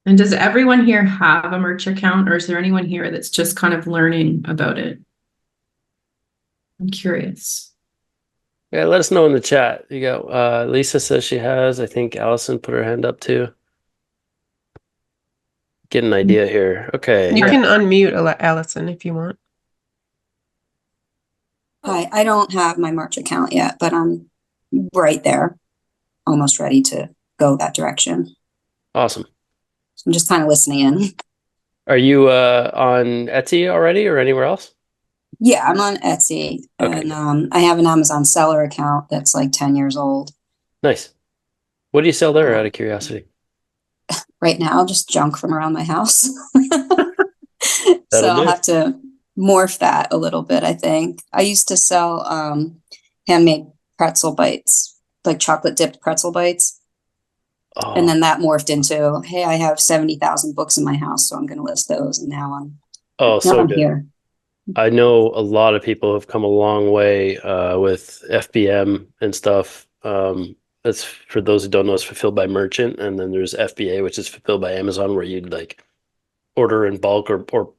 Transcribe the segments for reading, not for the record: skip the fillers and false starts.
And does everyone here have a merch account, or is there anyone here that's just kind of learning about it? I'm curious. Yeah, let us know in the chat. You got Lisa says she has. I think Allison put her hand up too. Get an idea here. Okay, You yeah. can unmute Allison if you want. Hi, I don't have my March account yet, but I'm right there, almost ready to go that direction. Awesome. So I'm just kind of listening in. Are you on Etsy already or anywhere else? Yeah, I'm on Etsy Okay, and I have an Amazon seller account that's like 10 years old. nice. What do you sell there out Um, of curiosity? right now, just junk from around my house. So That'll I'll do. have to morph that a little bit, I think. I used to sell handmade pretzel bites, like chocolate dipped pretzel bites. And Oh, then that morphed into, hey, I have 70,000 books in my house, so I'm going to list those. And oh, now so I'm good. here. I know a lot of people have come a long way with FBM and stuff. That's for those who don't know, it's fulfilled by merchant, and then there's FBA, which is fulfilled by Amazon, where you'd like order in bulk or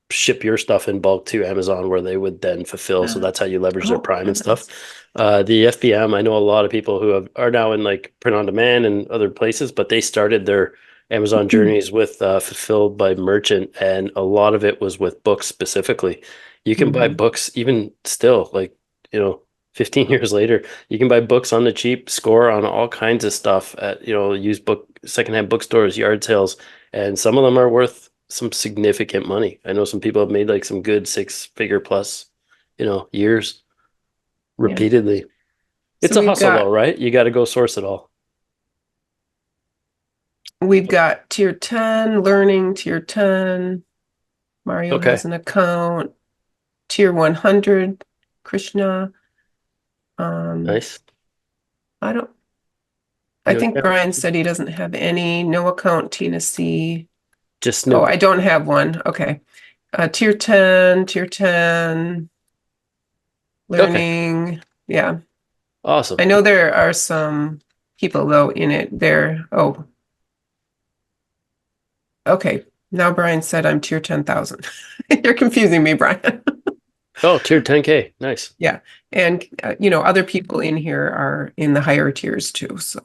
ship your stuff in bulk to Amazon, where they would then fulfill. So that's how you leverage their Oh, Prime and stuff. nice. The FBM, I know a lot of people who are now in like print on demand and other places, but they started their Amazon journeys with fulfilled by merchant, and a lot of it was with books specifically. You can buy Mhm. books even still, like, you know, 15 years later, you can buy books on the cheap, score on all kinds of stuff at, used book, secondhand bookstores, yard sales, and some of them are worth some significant money. I know some people have made like some good six-figure plus, years Yeah. repeatedly. So It's a hustle though, right? You got to go source it all. we've got tier 10, learning, tier 10. Mario Okay. has an account. Tier 100, Krishna. Um, Nice. I don't, I No think account. Brian said he doesn't have any. No account, Tina C. Just Oh, no. I don't have one. Okay. Tier 10, tier 10, Okay. learning. Yeah. Awesome. I know there are some people though in it there. Oh, okay. Now Brian said I'm tier 10,000. You're confusing me, Brian. Oh, tier 10K. Nice. Yeah. And, other people in here are in the higher tiers too. So,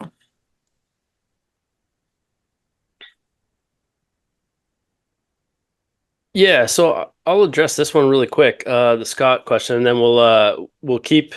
Yeah, so I'll address this one really quick, the Scott question, and then we'll keep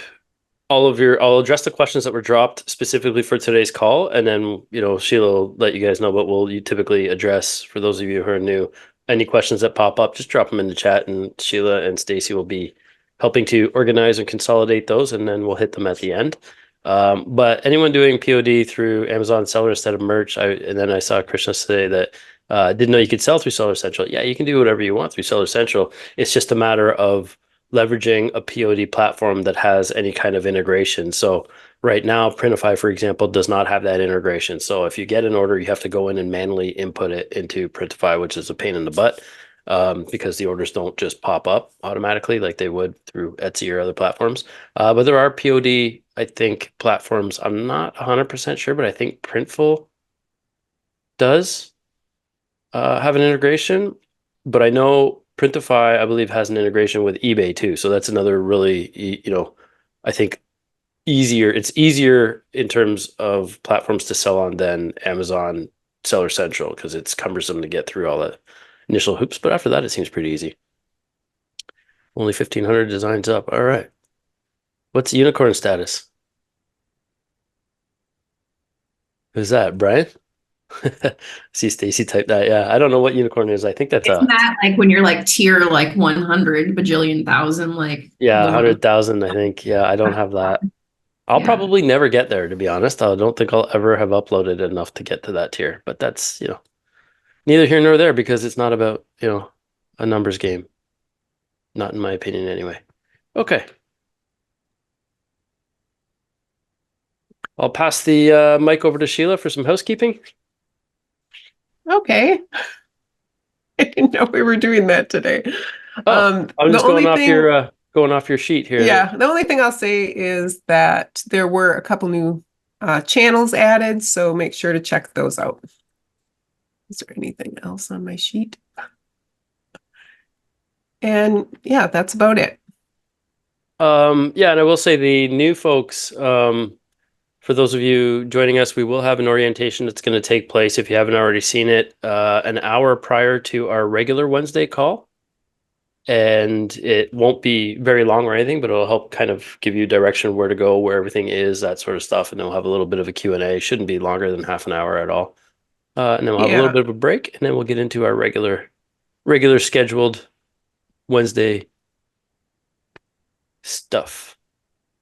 I'll address the questions that were dropped specifically for today's call, and then Sheila will let you guys know what you typically address for those of you who are new. Any questions that pop up, just drop them in the chat, and Sheila and Stacy will be helping to organize and consolidate those, and then we'll hit them at the end. But anyone doing POD through Amazon Seller instead of merch, and then I saw Krishna say that didn't know you could sell through Seller Central. Yeah, you can do whatever you want through Seller Central. It's just a matter of leveraging a POD platform that has any kind of integration. So right now, Printify, for example, does not have that integration. So if you get an order, you have to go in and manually input it into Printify, which is a pain in the butt, because the orders don't just pop up automatically like they would through Etsy or other platforms. But there are POD, I think, platforms. I'm not 100% sure, but I think Printful does have an integration. But I know Printify, I believe, has an integration with eBay too. So that's another really, I think easier. It's easier in terms of platforms to sell on than Amazon Seller Central because it's cumbersome to get through all the initial hoops. But after that, it seems pretty easy. Only 1,500 designs up. All right. What's unicorn status? Who's that, Brian? See Stacy type that. Yeah, I don't know what unicorn is. I think that's Isn't that like when you're like tier like 100 bajillion thousand, like yeah, the most? 100,000, I think. Yeah, I don't have that. I'll Yeah. probably never get there, to be honest. I don't think I'll ever have uploaded enough to get to that tier, but that's, neither here nor there because it's not about, a numbers game. Not in my opinion, anyway. Okay. I'll pass the mic over to Sheila for some housekeeping. okay. I didn't know we were doing that today. Oh, I'm The just going only off thing, your sheet here. yeah, the only thing I'll say is that there were a couple new channels added, so make sure to check those out. Is there anything else on my sheet? And yeah, that's about it. Yeah, and I will say the new folks, for those of you joining us, we will have an orientation that's going to take place, if you haven't already seen it, an hour prior to our regular Wednesday call. And it won't be very long or anything, but it'll help kind of give you direction of where to go, where everything is, that sort of stuff. And then we'll have a little bit of a Q&A. Shouldn't be longer than half an hour at all. And then we'll have a little bit of a break, and then we'll get into our regular scheduled Wednesday stuff.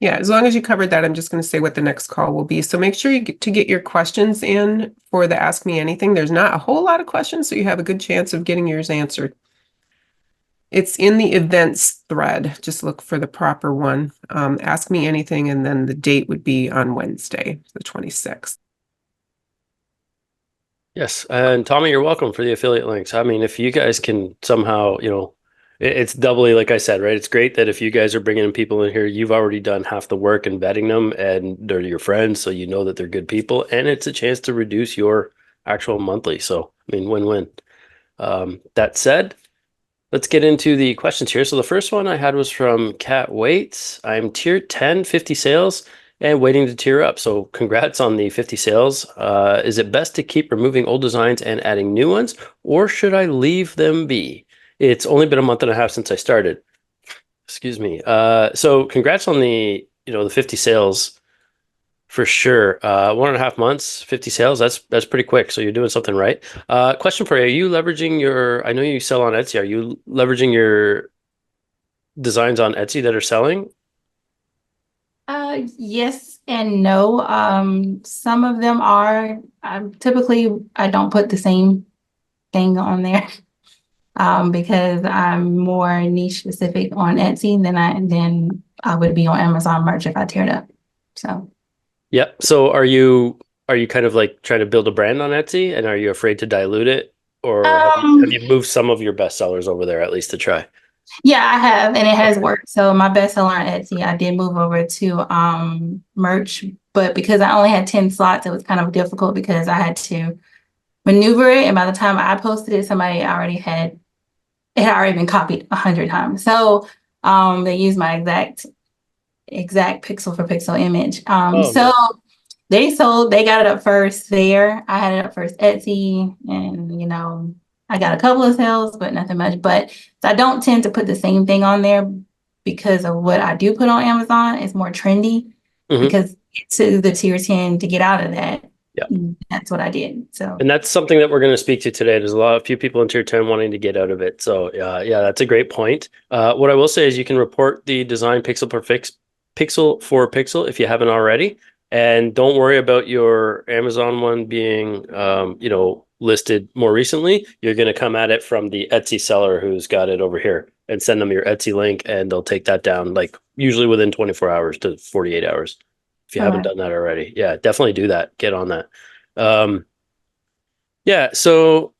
Yeah, as long as you covered that, I'm just going to say what the next call will be. So make sure you get your questions in for the Ask Me Anything. There's not a whole lot of questions, so you have a good chance of getting yours answered. It's in the events thread. Just look for the proper one. Ask Me Anything, and then the date would be on Wednesday, the 26th. Yes, and Tommy, you're welcome for the affiliate links. I mean, if you guys can somehow, it's doubly, like I said, right? It's great that if you guys are bringing in people in here, you've already done half the work and vetting them, and they're your friends, so you know that they're good people, and it's a chance to reduce your actual monthly. So, I mean, win-win. That said, let's get into the questions here. So the first one I had was from Cat Waits. I'm tier 10, 50 sales, and waiting to tier up. So congrats on the 50 sales. Is it best to keep removing old designs and adding new ones, or should I leave them be? It's only been a month and a half since I started. Excuse me. So congrats on the 50 sales for sure. 1.5 months, 50 sales. That's pretty quick. So you're doing something right. Question for you. Are you leveraging I know you sell on Etsy. Are you leveraging your designs on Etsy that are selling? Yes and no. Some of them are. Typically, I don't put the same thing on there because I'm more niche specific on Etsy than I would be on Amazon merch if I teared up. So. Yep. So are you kind of like trying to build a brand on Etsy, and are you afraid to dilute it, or have you moved some of your best sellers over there at least to try? Yeah, I have, and it has worked. So my bestseller on Etsy, I did move over to merch, but because I only had 10 slots, it was kind of difficult because I had to maneuver it. And by the time I posted it, somebody already had been copied 100 times. So they used my exact pixel for pixel image. So nice. They got it up first there. I had it up first Etsy, and I got a couple of sales, but nothing much. But so I don't tend to put the same thing on there because of what I do put on Amazon. It's more trendy because to the tier 10 to get out of that. Yeah, that's what I did. So, and that's something that we're going to speak to today. There's a few people in tier 10 wanting to get out of it. So yeah, that's a great point. What I will say is you can report the design pixel for pixel if you haven't already. And don't worry about your Amazon one being, listed more recently. You're going to come at it from the Etsy seller who's got it over here, and send them your Etsy link, and they'll take that down like usually within 24 hours to 48 hours. If you haven't done that already. Yeah, definitely do that. Get on that. Yeah, so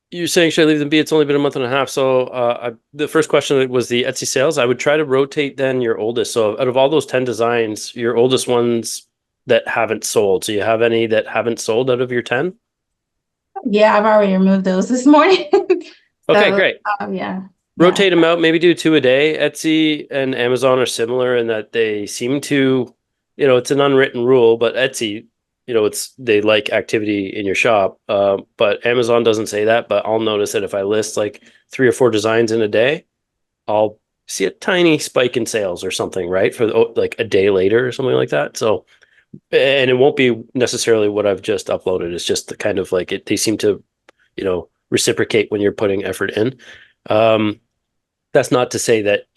you're saying, should I leave them be? It's only been a month and a half. So the first question was the Etsy sales. I would try to rotate then your oldest. So out of all those 10 designs, your oldest ones that haven't sold. So you have any that haven't sold out of your 10? Yeah, I've already removed those this morning. Okay, great. Yeah. Rotate them out. Maybe do 2 a day. Etsy and Amazon are similar in that they seem to, it's an unwritten rule, but Etsy, they like activity in your shop. But Amazon doesn't say that, but I'll notice that if I list like 3 or 4 designs in a day, I'll see a tiny spike in sales or something, right? For like a day later or something like that. So, and it won't be necessarily what I've just uploaded. It's just the kind of like they seem to, reciprocate when you're putting effort in. That's not to say that,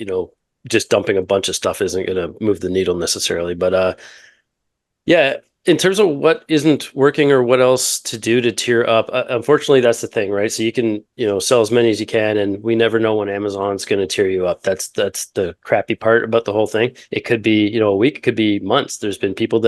just dumping a bunch of stuff isn't going to move the needle necessarily, but yeah, in terms of what isn't working or what else to do to tier up, unfortunately, that's the thing, right? So you can, sell as many as you can, and we never know when Amazon's going to tier you up. That's the crappy part about the whole thing. It could be, a week, it could be months. There's been people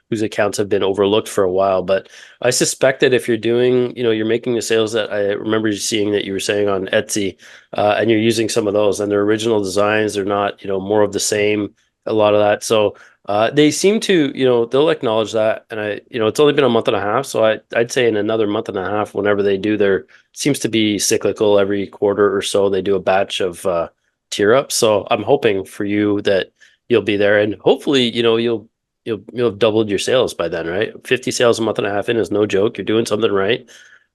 whose accounts have been overlooked for a while, but I suspect that if you're doing, you're making the sales that I remember seeing that you were saying on Etsy, and you're using some of those and they're original designs, they're not, more of the same, a lot of that. So they seem to, they'll acknowledge that. And it's only been a month and a half. So I'd say in another month and a half, whenever they do their, seems to be cyclical every quarter or so, they do a batch of tier ups. So I'm hoping for you that you'll be there, and hopefully, you'll have doubled your sales by then, right? 50 sales a month and a half in is no joke. You're doing something right.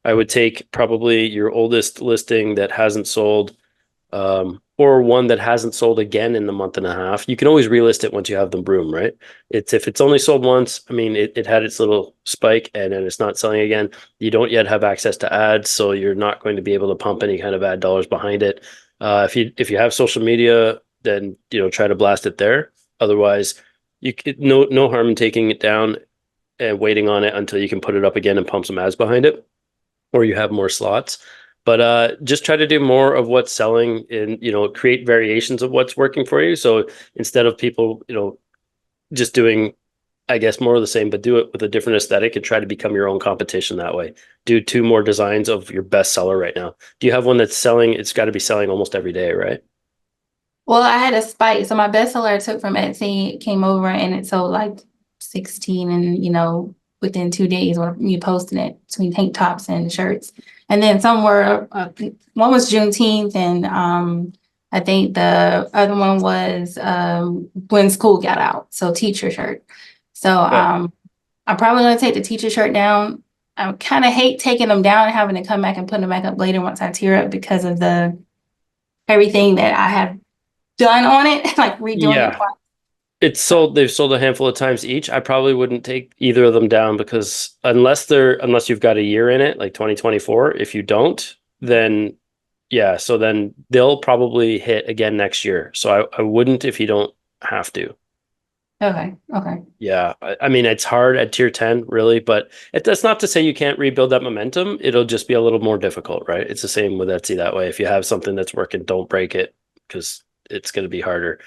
I would take probably your oldest listing that hasn't sold, or one that hasn't sold again in the month and a half. You can always relist it once you have them broom, right? It's if it's only sold once, I mean, it had its little spike and then it's not selling again. You don't yet have access to ads, so you're not going to be able to pump any kind of ad dollars behind it. If you have social media, then try to blast it there. Otherwise, no harm in taking it down and waiting on it until you can put it up again and pump some ads behind it, or you have more slots. But just try to do more of what's selling and, create variations of what's working for you. So instead of people, just doing, I guess, more of the same, but do it with a different aesthetic and try to become your own competition that way. Do 2 more designs of your best seller right now. Do you have one that's selling? It's got to be selling almost every day, right? Well, I had a spike. So my bestseller I took from Etsy came over and it sold like 16 and within 2 days when you posted it between tank tops and shirts. And then some were, one was Juneteenth and I think the other one was when school got out. So teacher shirt. So I'm probably going to take the teacher shirt down. I kind of hate taking them down and having to come back and put them back up later once I tear up because of everything that I have done on it, like redoing it. They've sold a handful of times each. I probably wouldn't take either of them down because unless you've got a year in it, like 2024, if you don't, then so then they'll probably hit again next year. So I wouldn't if you don't have to. Okay. Yeah. I mean, it's hard at tier 10, really, but that's not to say you can't rebuild that momentum. It'll just be a little more difficult, right? It's the same with Etsy that way. If you have something that's working, don't break it because it's going to be harder.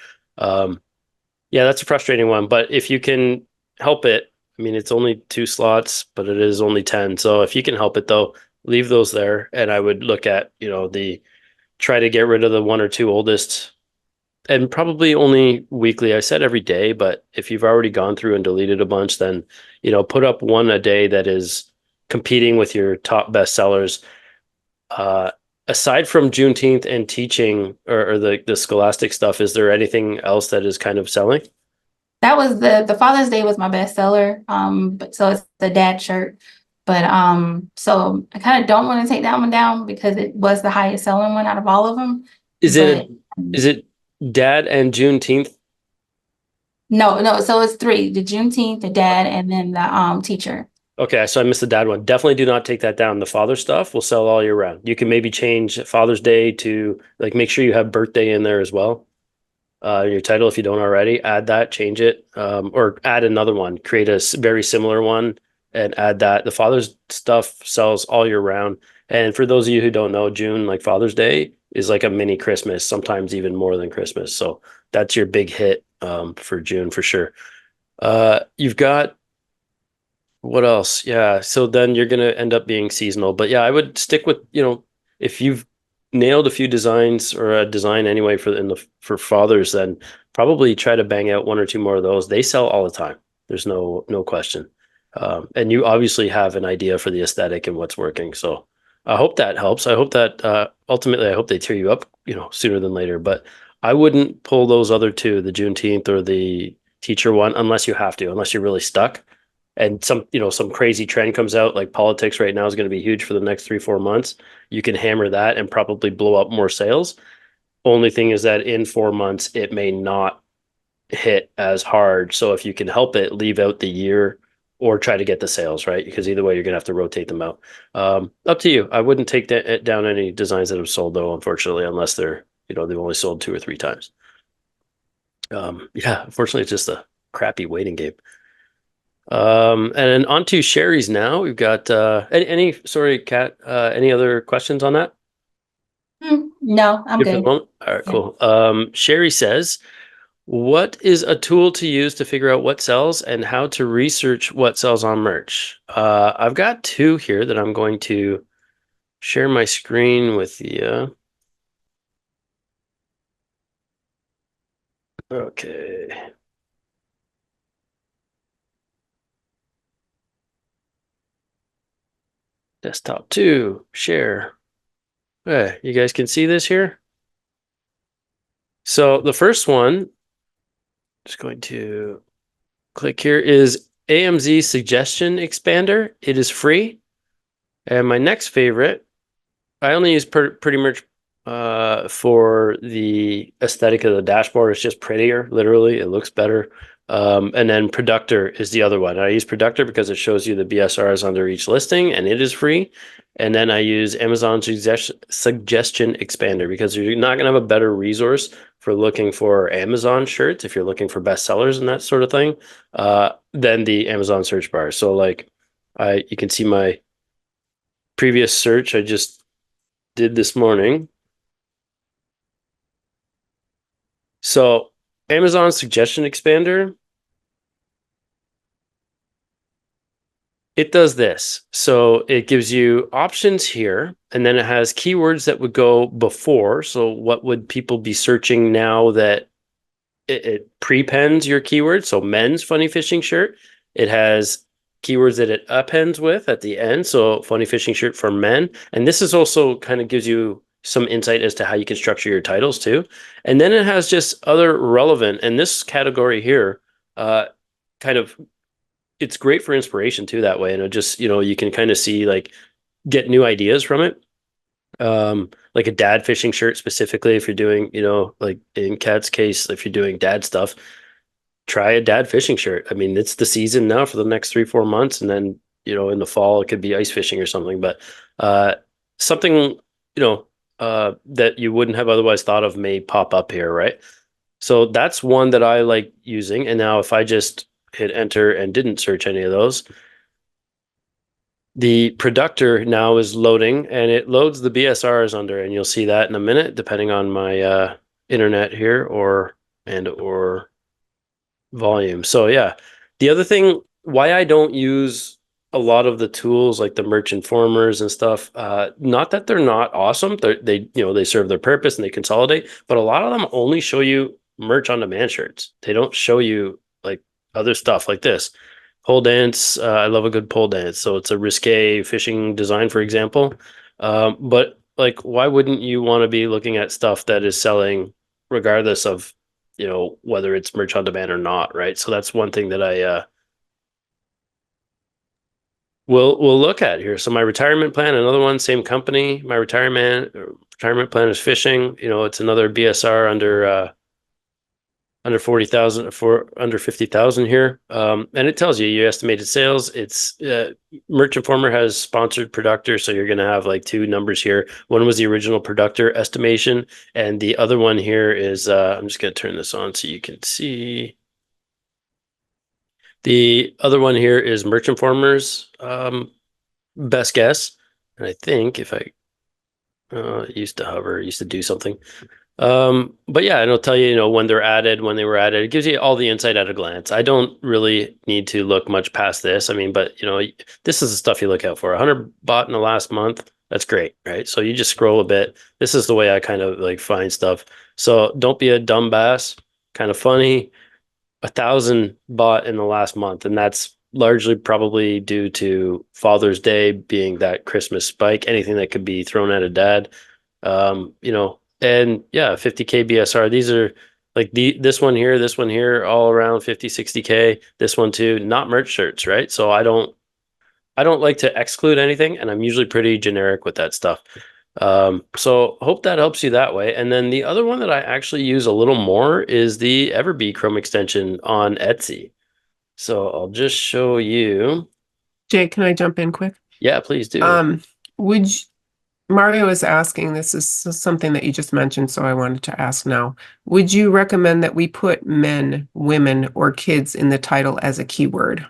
Yeah, that's a frustrating one, but if you can help it, I mean, it's only 2 slots, but it is only 10. So if you can help it though, leave those there. And I would look at, try to get rid of the 1 or 2 oldest, and probably only weekly. I said every day, but if you've already gone through and deleted a bunch, then, put up 1 a day that is competing with your top best sellers. Aside from Juneteenth and teaching or the scholastic stuff, is there anything else that is kind of selling? That was the Father's Day was my bestseller. But so it's the dad shirt. But so I kind of don't want to take that one down because it was the highest selling one out of all of them. Is it dad and Juneteenth? No. So it's 3: the Juneteenth, the dad, and then the teacher. Okay, so I missed the dad one. Definitely do not take that down. The father stuff will sell all year round. You can maybe change Father's Day to make sure you have birthday in there as well. Your title, if you don't already, add that, change it, or add another one. Create a very similar one and add that. The father's stuff sells all year round. And for those of you who don't know, June, like Father's Day, is like a mini Christmas, sometimes even more than Christmas. So that's your big hit for June for sure. You've got what else? Yeah. So then you're going to end up being seasonal. But yeah, I would stick with, if you've nailed a few designs or a design anyway for fathers, then probably try to bang out 1 or 2 more of those. They sell all the time. There's no question. And you obviously have an idea for the aesthetic and what's working. So I hope that helps. I hope that ultimately, I hope they tear you up, sooner than later. But I wouldn't pull those other 2, the Juneteenth or the teacher one, unless you have to, unless you're really stuck. And some crazy trend comes out, like politics right now is going to be huge for the next 3-4 months. You can hammer that and probably blow up more sales. Only thing is that in 4 months, it may not hit as hard. So if you can help it, leave out the year or try to get the sales, right? Because either way, you're going to have to rotate them out. Up to you. I wouldn't take down any designs that have sold though, unfortunately, unless they've only sold 2 or 3 times. Yeah, unfortunately, it's just a crappy waiting game. And then on to Sherry's now. We've got sorry, Kat, any other questions on that? No, I'm good. All right, cool. Sherry says, what is a tool to use to figure out what sells and how to research what sells on merch? I've got 2 here that I'm going to share my screen with you. Okay. Desktop 2, share. Okay, you guys can see this here? So the first one, just going to click here, is AMZ Suggestion Expander. It is free. And my next favorite, I only use pretty much for the aesthetic of the dashboard. It's just prettier, literally. It looks better. And then Productor is the other one. I use Productor because it shows you the BSRs under each listing, and it is free. And then I use Amazon Suggestion Expander because you're not going to have a better resource for looking for Amazon shirts if you're looking for bestsellers and that sort of thing than the Amazon search bar. So like you can see my previous search I just did this morning. So Amazon Suggestion Expander, it does this. So it gives you options here, and then it has keywords that would go before. So what would people be searching now that it prepends your keyword? So men's funny fishing shirt. It has keywords that it appends with at the end. So funny fishing shirt for men. And this is also kind of gives you some insight as to how you can structure your titles too. And then it has just other relevant, and this category here, kind of, it's great for inspiration too that way. And it just, you can kind of see like get new ideas from it. Like a dad fishing shirt specifically, if you're doing, like in Kat's case, if you're doing dad stuff, try a dad fishing shirt. I mean, it's the season now for the next 3-4 months. And then, in the fall, it could be ice fishing or something, but something, that you wouldn't have otherwise thought of may pop up here, right? So that's one that I like using. And now if I just hit enter and didn't search any of those, the Productor now is loading, and it loads the BSRs under, and you'll see that in a minute, depending on my internet here or volume. So yeah, the other thing why I don't use a lot of the tools like the merch informers and stuff, not that they're not awesome, they serve their purpose and they consolidate, but a lot of them only show you merch on demand shirts. They don't show you like other stuff like this. Pole dance, I love a good pole dance. So it's a risque fishing design, for example. But like, why wouldn't you want to be looking at stuff that is selling regardless of, whether it's merch on demand or not, right? So that's one thing that I will look at here. So my retirement plan, another one, same company. My retirement plan is fishing. It's another BSR under 40,000 for under 50,000 here. And it tells you your estimated sales. It's Merch Informer has sponsored Productor. So you're going to have like two numbers here. One was the original Productor estimation. And the other one here is, I'm just going to turn this on so you can see. The other one here is Merch Informer's best guess. And I think if I used to do something. But yeah, it'll tell you, when they're added, when they were added. It gives you all the insight at a glance. I don't really need to look much past this. I mean, but this is the stuff you look out for. 100 bought in the last month. That's great, right? So you just scroll a bit. This is the way I kind of like find stuff. So don't be a dumb bass. Kind of funny. 1,000 bought in the last month, and that's largely probably due to Father's Day being that Christmas spike. Anything that could be thrown at a dad. And yeah, 50K BSR. These are like this one here, all around 50, 60K. This one too, not merch shirts, right? So I don't like to exclude anything, and I'm usually pretty generic with that stuff. So hope that helps you that way. And then the other one that I actually use a little more is the Everbee Chrome extension on Etsy. So I'll just show you. Jay, can I jump in quick? Yeah, please do. Mario is asking, this is something that you just mentioned, so I wanted to ask now. Would you recommend that we put men, women, or kids in the title as a keyword?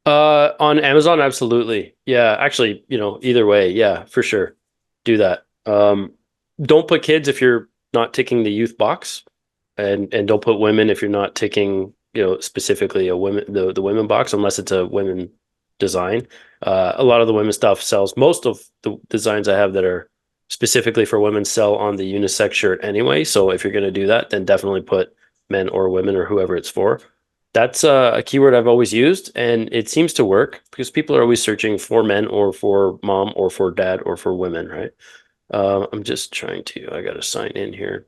On Amazon, absolutely. Yeah, actually, either way, yeah, for sure. Do that. Don't put kids if you're not ticking the youth box, and don't put women if you're not ticking, specifically the women box, unless it's a women design. A lot of the women stuff sells. Most of the designs I have that are specifically for women sell on the unisex shirt anyway. So if you're going to do that, then definitely put men or women or whoever it's for. That's a keyword I've always used, and it seems to work because people are always searching for men or for mom or for dad or for women, right? I'm just trying to, I got to sign in here.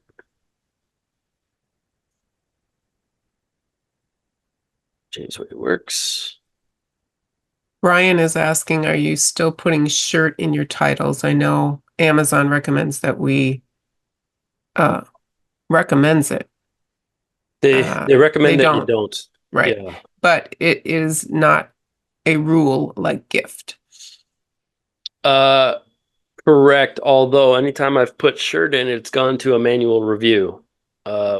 Change the way it works. Brian is asking, are you still putting shirt in your titles? I know Amazon recommends that we recommends it. They recommend they that you don't. don't. Right. Yeah. But it is not a rule like gift. Correct. Although anytime I've put shirt in, it's gone to a manual review,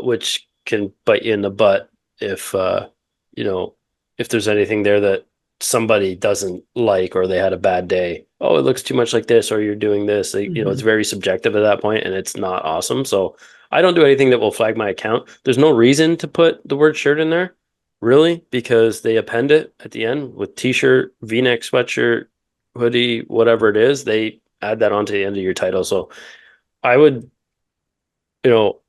which can bite you in the butt if you know, if there's anything there that somebody doesn't like or they had a bad day. Oh, it looks too much like this, or you're doing this. You know, it's very subjective at that point, and it's not awesome. So I don't do anything that will flag my account. There's no reason to put the word shirt in there, really, because they append it at the end with t-shirt, V-neck sweatshirt, hoodie, whatever it is. They add that onto the end of your title. So I would, you know,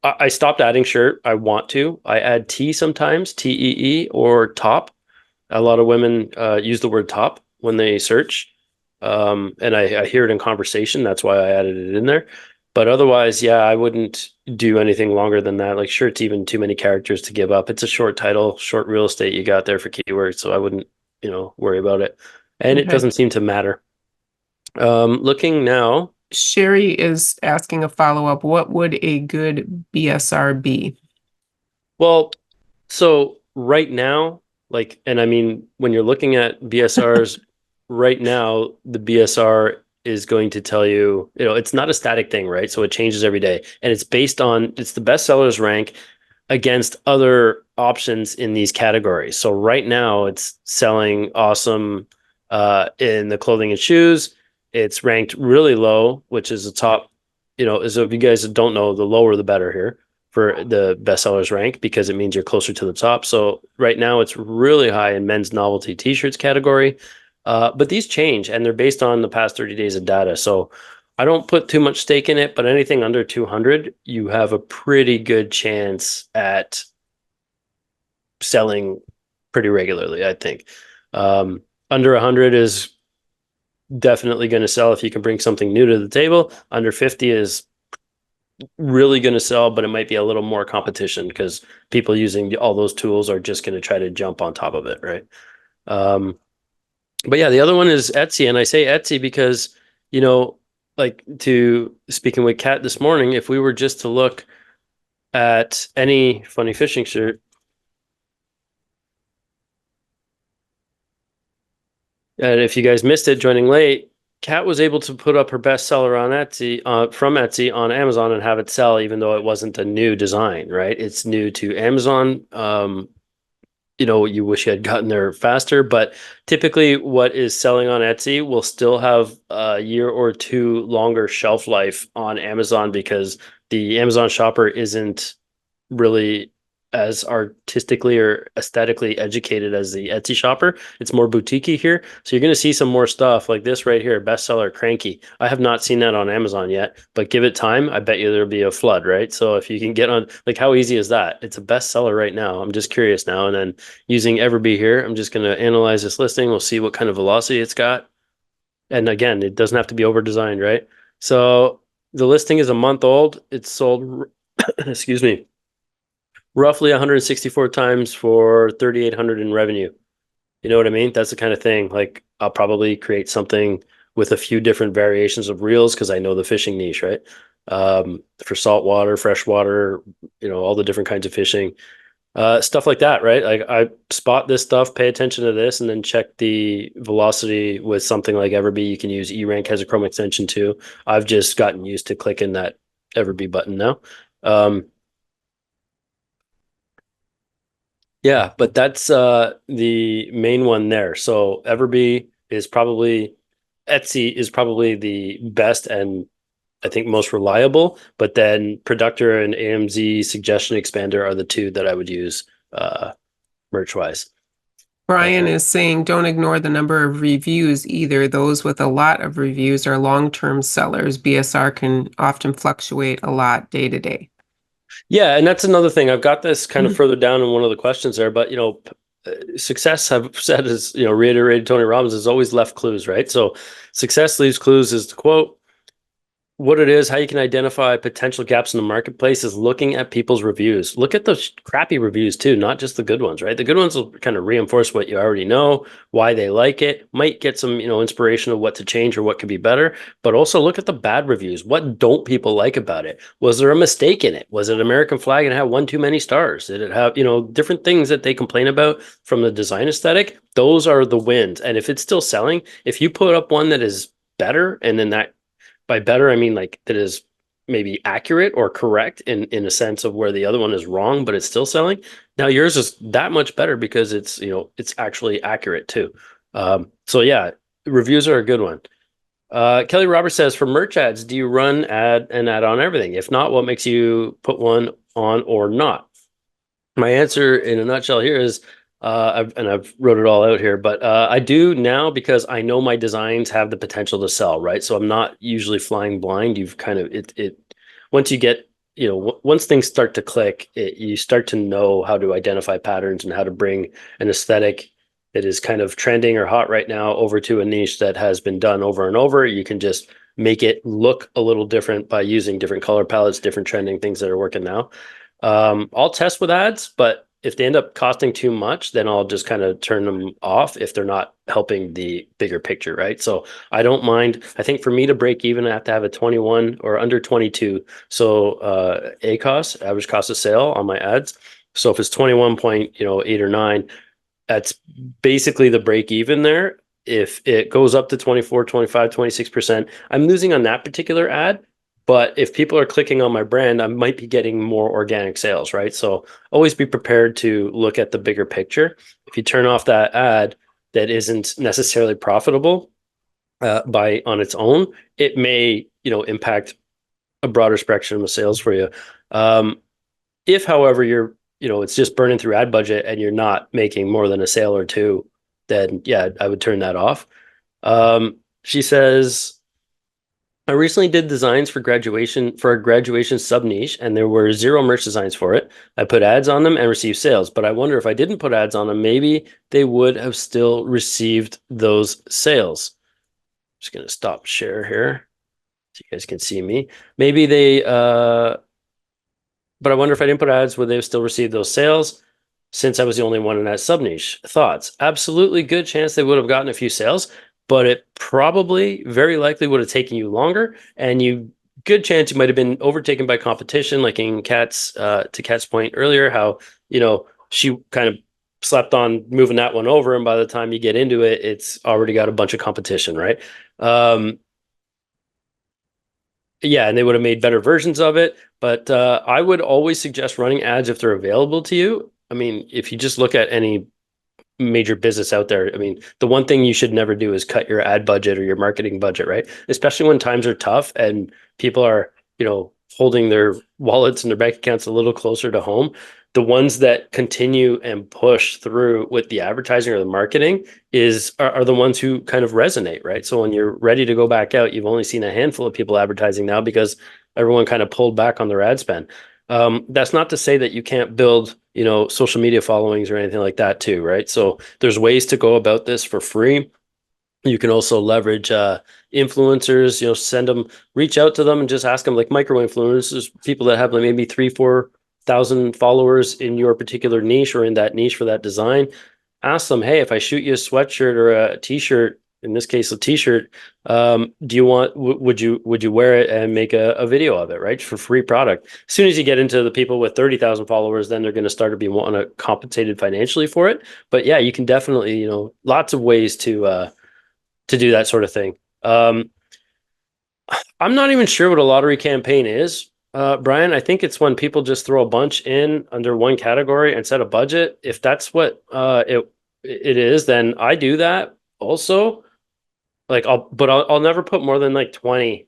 I stopped adding shirt. I want to. I add T sometimes, TEE or top. A lot of women use the word top when they search. And I hear it in conversation. That's why I added it in there. But otherwise, yeah, I wouldn't do anything longer than that. Like shirt's even too many characters to give up. It's a short title, short real estate you got there for keywords. So I wouldn't, worry about it. And it Okay. doesn't seem to matter. Looking now. Sherry is asking a follow-up. What would a good BSR be? Well, so right now, and I mean, when you're looking at BSRs right now, the BSR is going to tell you, it's not a static thing, right? So it changes every day, and it's it's the best sellers rank against other options in these categories. So right now it's selling awesome in the clothing and shoes. It's ranked really low, which is the top, so if you guys don't know, the lower the better here for the bestsellers rank, because it means you're closer to the top. So right now it's really high in men's novelty t-shirts category. But these change, and they're based on the past 30 days of data. So I don't put too much stake in it, but anything under 200, you have a pretty good chance at selling pretty regularly, I think. Under 100 is definitely going to sell if you can bring something new to the table. Under 50 is really going to sell, but it might be a little more competition because people using all those tools are just going to try to jump on top of it, right? But yeah, the other one is Etsy, and I say Etsy because, speaking with Kat this morning, if we were just to look at any funny fishing shirt, and if you guys missed it joining late, Kat was able to put up her bestseller on Etsy, from Etsy on Amazon, and have it sell, even though it wasn't a new design, right? It's new to Amazon. You wish you had gotten there faster, but typically what is selling on Etsy will still have a year or two longer shelf life on Amazon, because the Amazon shopper isn't really as artistically or aesthetically educated as the Etsy shopper. It's more boutiquey here. So you're going to see some more stuff like this right here, bestseller Cranky. I have not seen that on Amazon yet, but give it time. I bet you there'll be a flood, right? So if you can get on, how easy is that? It's a bestseller right now. I'm just curious now. And then using Everbee here, I'm just going to analyze this listing. We'll see what kind of velocity it's got. And again, it doesn't have to be over designed, right? So the listing is a month old. It's sold, excuse me, roughly 164 times for 3,800 in revenue. You know what I mean? That's the kind of thing. I'll probably create something with a few different variations of reels, because I know the fishing niche, right? For saltwater, freshwater, all the different kinds of fishing, stuff like that, right? I spot this stuff, pay attention to this, and then check the velocity with something like Everbee. You can use eRank, has a Chrome extension too. I've just gotten used to clicking that Everbee button now. Yeah, but that's the main one there. So Etsy is probably the best and I think most reliable, but then Productor and AMZ Suggestion Expander are the two that I would use merch wise. Brian is saying, don't ignore the number of reviews either. Those with a lot of reviews are long-term sellers. BSR can often fluctuate a lot day to day. Yeah, and that's another thing. I've got this kind of further down in one of the questions there, but success, I've said, is, reiterated, Tony Robbins has always left clues, right? So success leaves clues is the quote. What it is, how you can identify potential gaps in the marketplace is looking at people's reviews. Look at those crappy reviews too, not just the good ones, right? The good ones will kind of reinforce what you already know, why they like it, might get some, inspiration of what to change or what could be better, but also look at the bad reviews. What don't people like about it? Was there a mistake in it? Was it American flag and had one too many stars? Did it have, different things that they complain about from the design aesthetic? Those are the wins. And if it's still selling, if you put up one that is better, and then that, by better, I mean like that is maybe accurate or correct in a sense of where the other one is wrong, but it's still selling. Now yours is that much better because it's actually accurate too. So yeah, reviews are a good one. Kelly Roberts says, for merch ads, do you run ad on everything? If not, what makes you put one on or not? My answer in a nutshell here is, I've wrote it all out here, but I do now because I know my designs have the potential to sell, right? So I'm not usually flying blind. You've kind of once you get, once things start to click, you start to know how to identify patterns and how to bring an aesthetic that is kind of trending or hot right now over to a niche that has been done over and over. You can just make it look a little different by using different color palettes, different trending things that are working now. I'll test with ads, but if they end up costing too much, then I'll just kind of turn them off if they're not helping the bigger picture, right? So I don't mind. I think for me to break even, I have to have a 21 or under 22. So ACOS, average cost of sale on my ads. So if it's 21.8 or 9, that's basically the break even there. If it goes up to 24, 25, 26%, I'm losing on that particular ad. But if people are clicking on my brand, I might be getting more organic sales, right? So always be prepared to look at the bigger picture. If you turn off that ad that isn't necessarily profitable by on its own, it may, impact a broader spectrum of sales for you. If, however, it's just burning through ad budget and you're not making more than a sale or two, then yeah, I would turn that off. She says, I recently did designs for a graduation sub niche, and there were 0 merch designs for it. I put ads on them and received sales, but I wonder if I didn't put ads on them, maybe they would have still received those sales. Just going to stop share here so you guys can see me. Maybe but I wonder if I didn't put ads, would they have still received those sales since I was the only one in that sub niche? Thoughts? Absolutely good chance they would have gotten a few sales, but it probably very likely would have taken you longer, and good chance you might have been overtaken by competition, like in to Kat's point earlier, how she kind of slept on moving that one over, and by the time you get into it, it's already got a bunch of competition, right? Yeah, and they would have made better versions of it, but I would always suggest running ads if they're available to you. I mean, if you just look at any major business out there, I mean, the one thing you should never do is cut your ad budget or your marketing budget, right? Especially when times are tough and people are, holding their wallets and their bank accounts a little closer to home. The ones that continue and push through with the advertising or the marketing are the ones who kind of resonate, right? So when you're ready to go back out, you've only seen a handful of people advertising now because everyone kind of pulled back on their ad spend. That's not to say that you can't build, social media followings or anything like that too, right? So there's ways to go about this for free. You can also leverage influencers, reach out to them and just ask them, like micro influencers, people that have like maybe 3,000-4,000 followers in your particular niche or in that niche for that design. Ask them, hey, if I shoot you a sweatshirt or a t-shirt, in this case, a t-shirt, do you want, would you wear it and make a video of it, right? For free product. As soon as you get into the people with 30,000 followers, then they're going to start to be wanting compensated financially for it. But yeah, you can definitely, lots of ways to do that sort of thing. I'm not even sure what a lottery campaign is, Brian. I think it's when people just throw a bunch in under one category and set a budget. If that's what it is, then I do that also. Like I'll never put more than like 20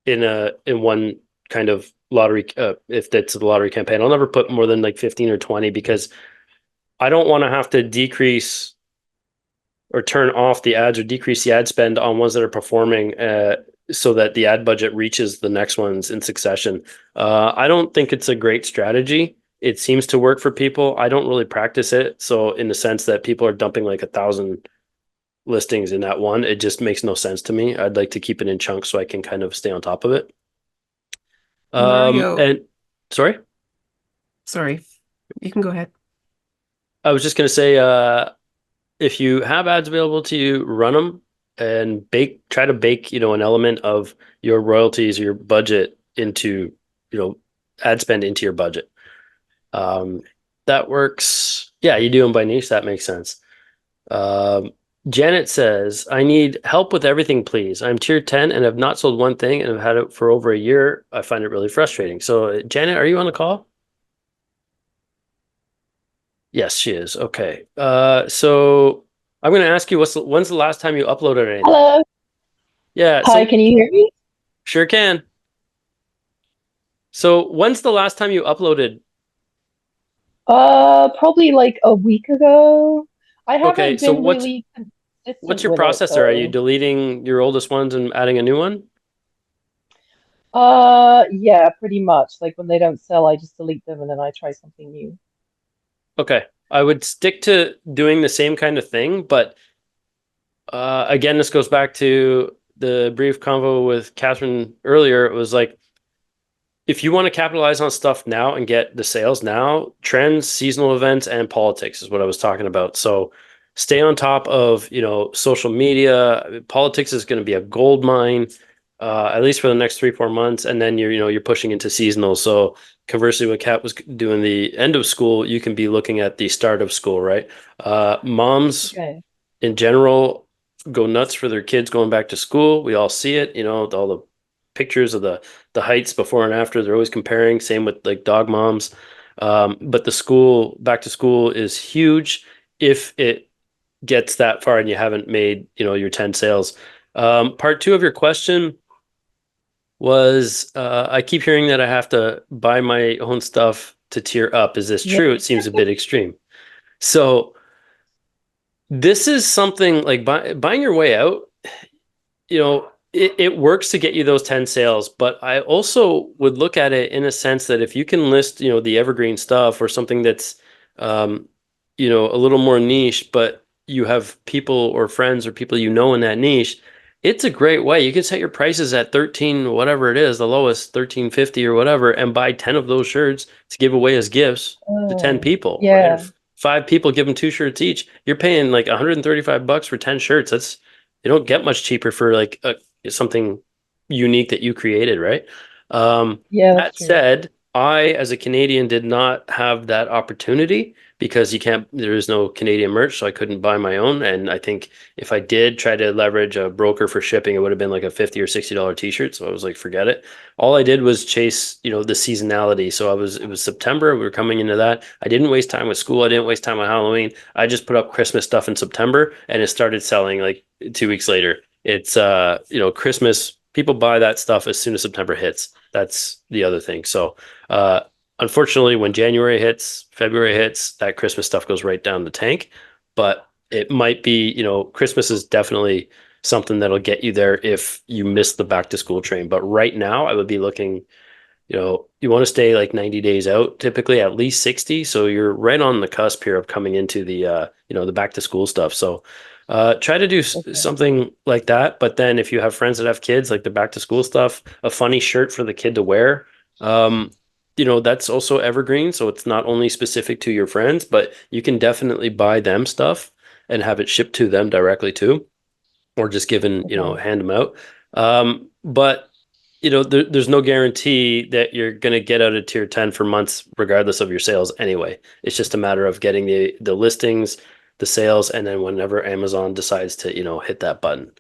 in one kind of lottery. If that's the lottery campaign, I'll never put more than like 15 or 20 because I don't want to have to decrease or turn off the ads or decrease the ad spend on ones that are performing so that the ad budget reaches the next ones in succession. I don't think it's a great strategy. It seems to work for people. I don't really practice it. So in the sense that people are dumping like 1,000 listings in that one, it just makes no sense to me. I'd like to keep it in chunks so I can kind of stay on top of it. Mario. And sorry, Sorry, you can go ahead. I was just going to say, if you have ads available to you, run them and try to bake, an element of your royalties or your budget into, ad spend into your budget. That works. Yeah, you do them by niche. That makes sense. Janet says, I need help with everything, please. I'm tier 10 and have not sold one thing and have had it for over a year. I find it really frustrating. So, Janet, are you on the call? Yes, she is. Okay. So I'm going to ask you, when's the last time you uploaded anything? Hello. Yeah. Hi, So can you hear me? sure can. So when's the last time you uploaded? Probably like a week ago. I Okay, haven't so been really consistent what's your with it, processor? Are you so deleting your oldest ones and adding a new one? yeah, pretty much. Like when they don't sell, I just delete them and then I try something new. Okay. I would stick to doing the same kind of thing, but again, this goes back to the brief convo with Catherine earlier. It was like, if you want to capitalize on stuff now and get the sales now, trends, seasonal events, and politics is what I was talking about. So stay on top of, social media. Politics is going to be a gold mine, at least for the next 3-4 months. And then you're pushing into seasonal. So conversely, when Kat was doing the end of school, you can be looking at the start of school, right? Moms Okay. in general go nuts for their kids going back to school. We all see it, all the pictures of the heights before and after. They're always comparing. Same with like dog moms. But the school back to school is huge if it gets that far and you haven't made, your 10 sales. Part two of your question was, I keep hearing that I have to buy my own stuff to tier up. Is this Yeah. true? It seems a bit extreme. So this is something like buying your way out, it works to get you those 10 sales, but I also would look at it in a sense that if you can list, the evergreen stuff or something that's, a little more niche, but you have people or friends or people in that niche, it's a great way. You can set your prices at 13, whatever it is, the lowest 13.50 or whatever, and buy 10 of those shirts to give away as gifts to 10 people, right? Yeah. If 5 people give them 2 shirts each, you're paying like $135 for 10 shirts. You don't get much cheaper for like something unique that you created, right? Yeah, That that's true. said, I, as a Canadian, did not have that opportunity because there is no Canadian merch, so I couldn't buy my own. And I think if I did try to leverage a broker for shipping, it would have been like a $50 or $60 t-shirt. So I was like, forget it. All I did was chase, the seasonality. So it was September. We were coming into that. I didn't waste time with school. I didn't waste time on Halloween. I just put up Christmas stuff in September and it started selling like 2 weeks later. It's, Christmas, people buy that stuff as soon as September hits. That's the other thing. So, unfortunately, when January hits, February hits, that Christmas stuff goes right down the tank. But it might be, Christmas is definitely something that'll get you there if you miss the back to school train. But right now, I would be looking, you want to stay like 90 days out, typically at least 60. So you're right on the cusp here of coming into the, the back to school stuff. So try to do Okay. something like that. But then if you have friends that have kids, like the back to school stuff, a funny shirt for the kid to wear, that's also evergreen. So it's not only specific to your friends, but you can definitely buy them stuff and have it shipped to them directly too, or just Okay. hand them out. But there's no guarantee that you're going to get out of tier 10 for months, regardless of your sales anyway. It's just a matter of getting the listings, the sales, and then whenever Amazon decides to, hit that button.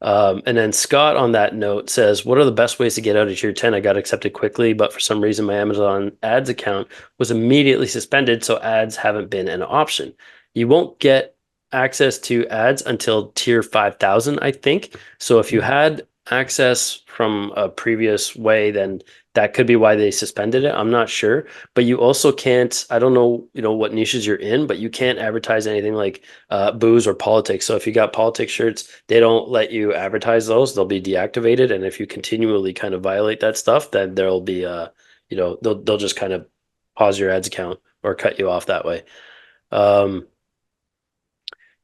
And then Scott on that note says, what are the best ways to get out of tier 10? I got accepted quickly, but for some reason my Amazon ads account was immediately suspended, so ads haven't been an option. You won't get access to ads until tier 5,000, I think. So if you had access from a previous way, then that could be why they suspended it. I'm not sure, but you also can't, I don't know, what niches you're in, but you can't advertise anything like booze or politics. So if you got politics shirts, they don't let you advertise those. They'll be deactivated. And if you continually kind of violate that stuff, then there'll be they'll just kind of pause your ads account or cut you off that way.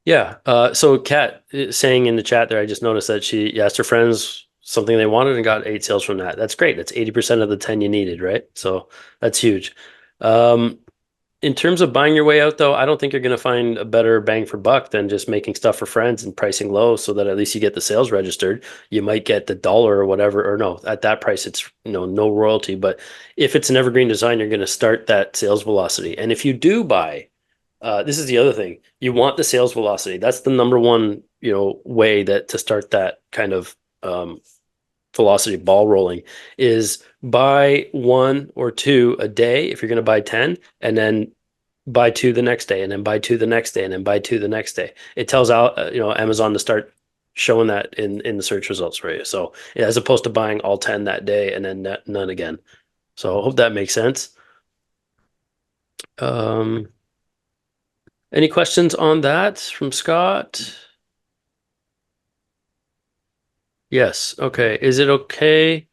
Yeah. So Kat saying in the chat there, I just noticed that she asked her friends something they wanted and got 8 sales from that. That's great. That's 80% of the 10 you needed, right? So that's huge. In terms of buying your way out, though, I don't think you're going to find a better bang for buck than just making stuff for friends and pricing low so that at least you get the sales registered. You might get the dollar or whatever, or no, at that price, it's no royalty. But if it's an evergreen design, you're going to start that sales velocity. And if you do buy, this is the other thing. You want the sales velocity. That's the number one, way to start that kind of velocity ball rolling is buy 1 or 2 a day if you're going to buy 10, and then buy 2 the next day, and then buy 2 the next day, and then buy 2 the next day. It tells out Amazon to start showing that in the search results for you. So as opposed to buying all 10 that day and then none again. So I hope that makes sense. Any questions on that from Scott? Yes. Okay. Is it okay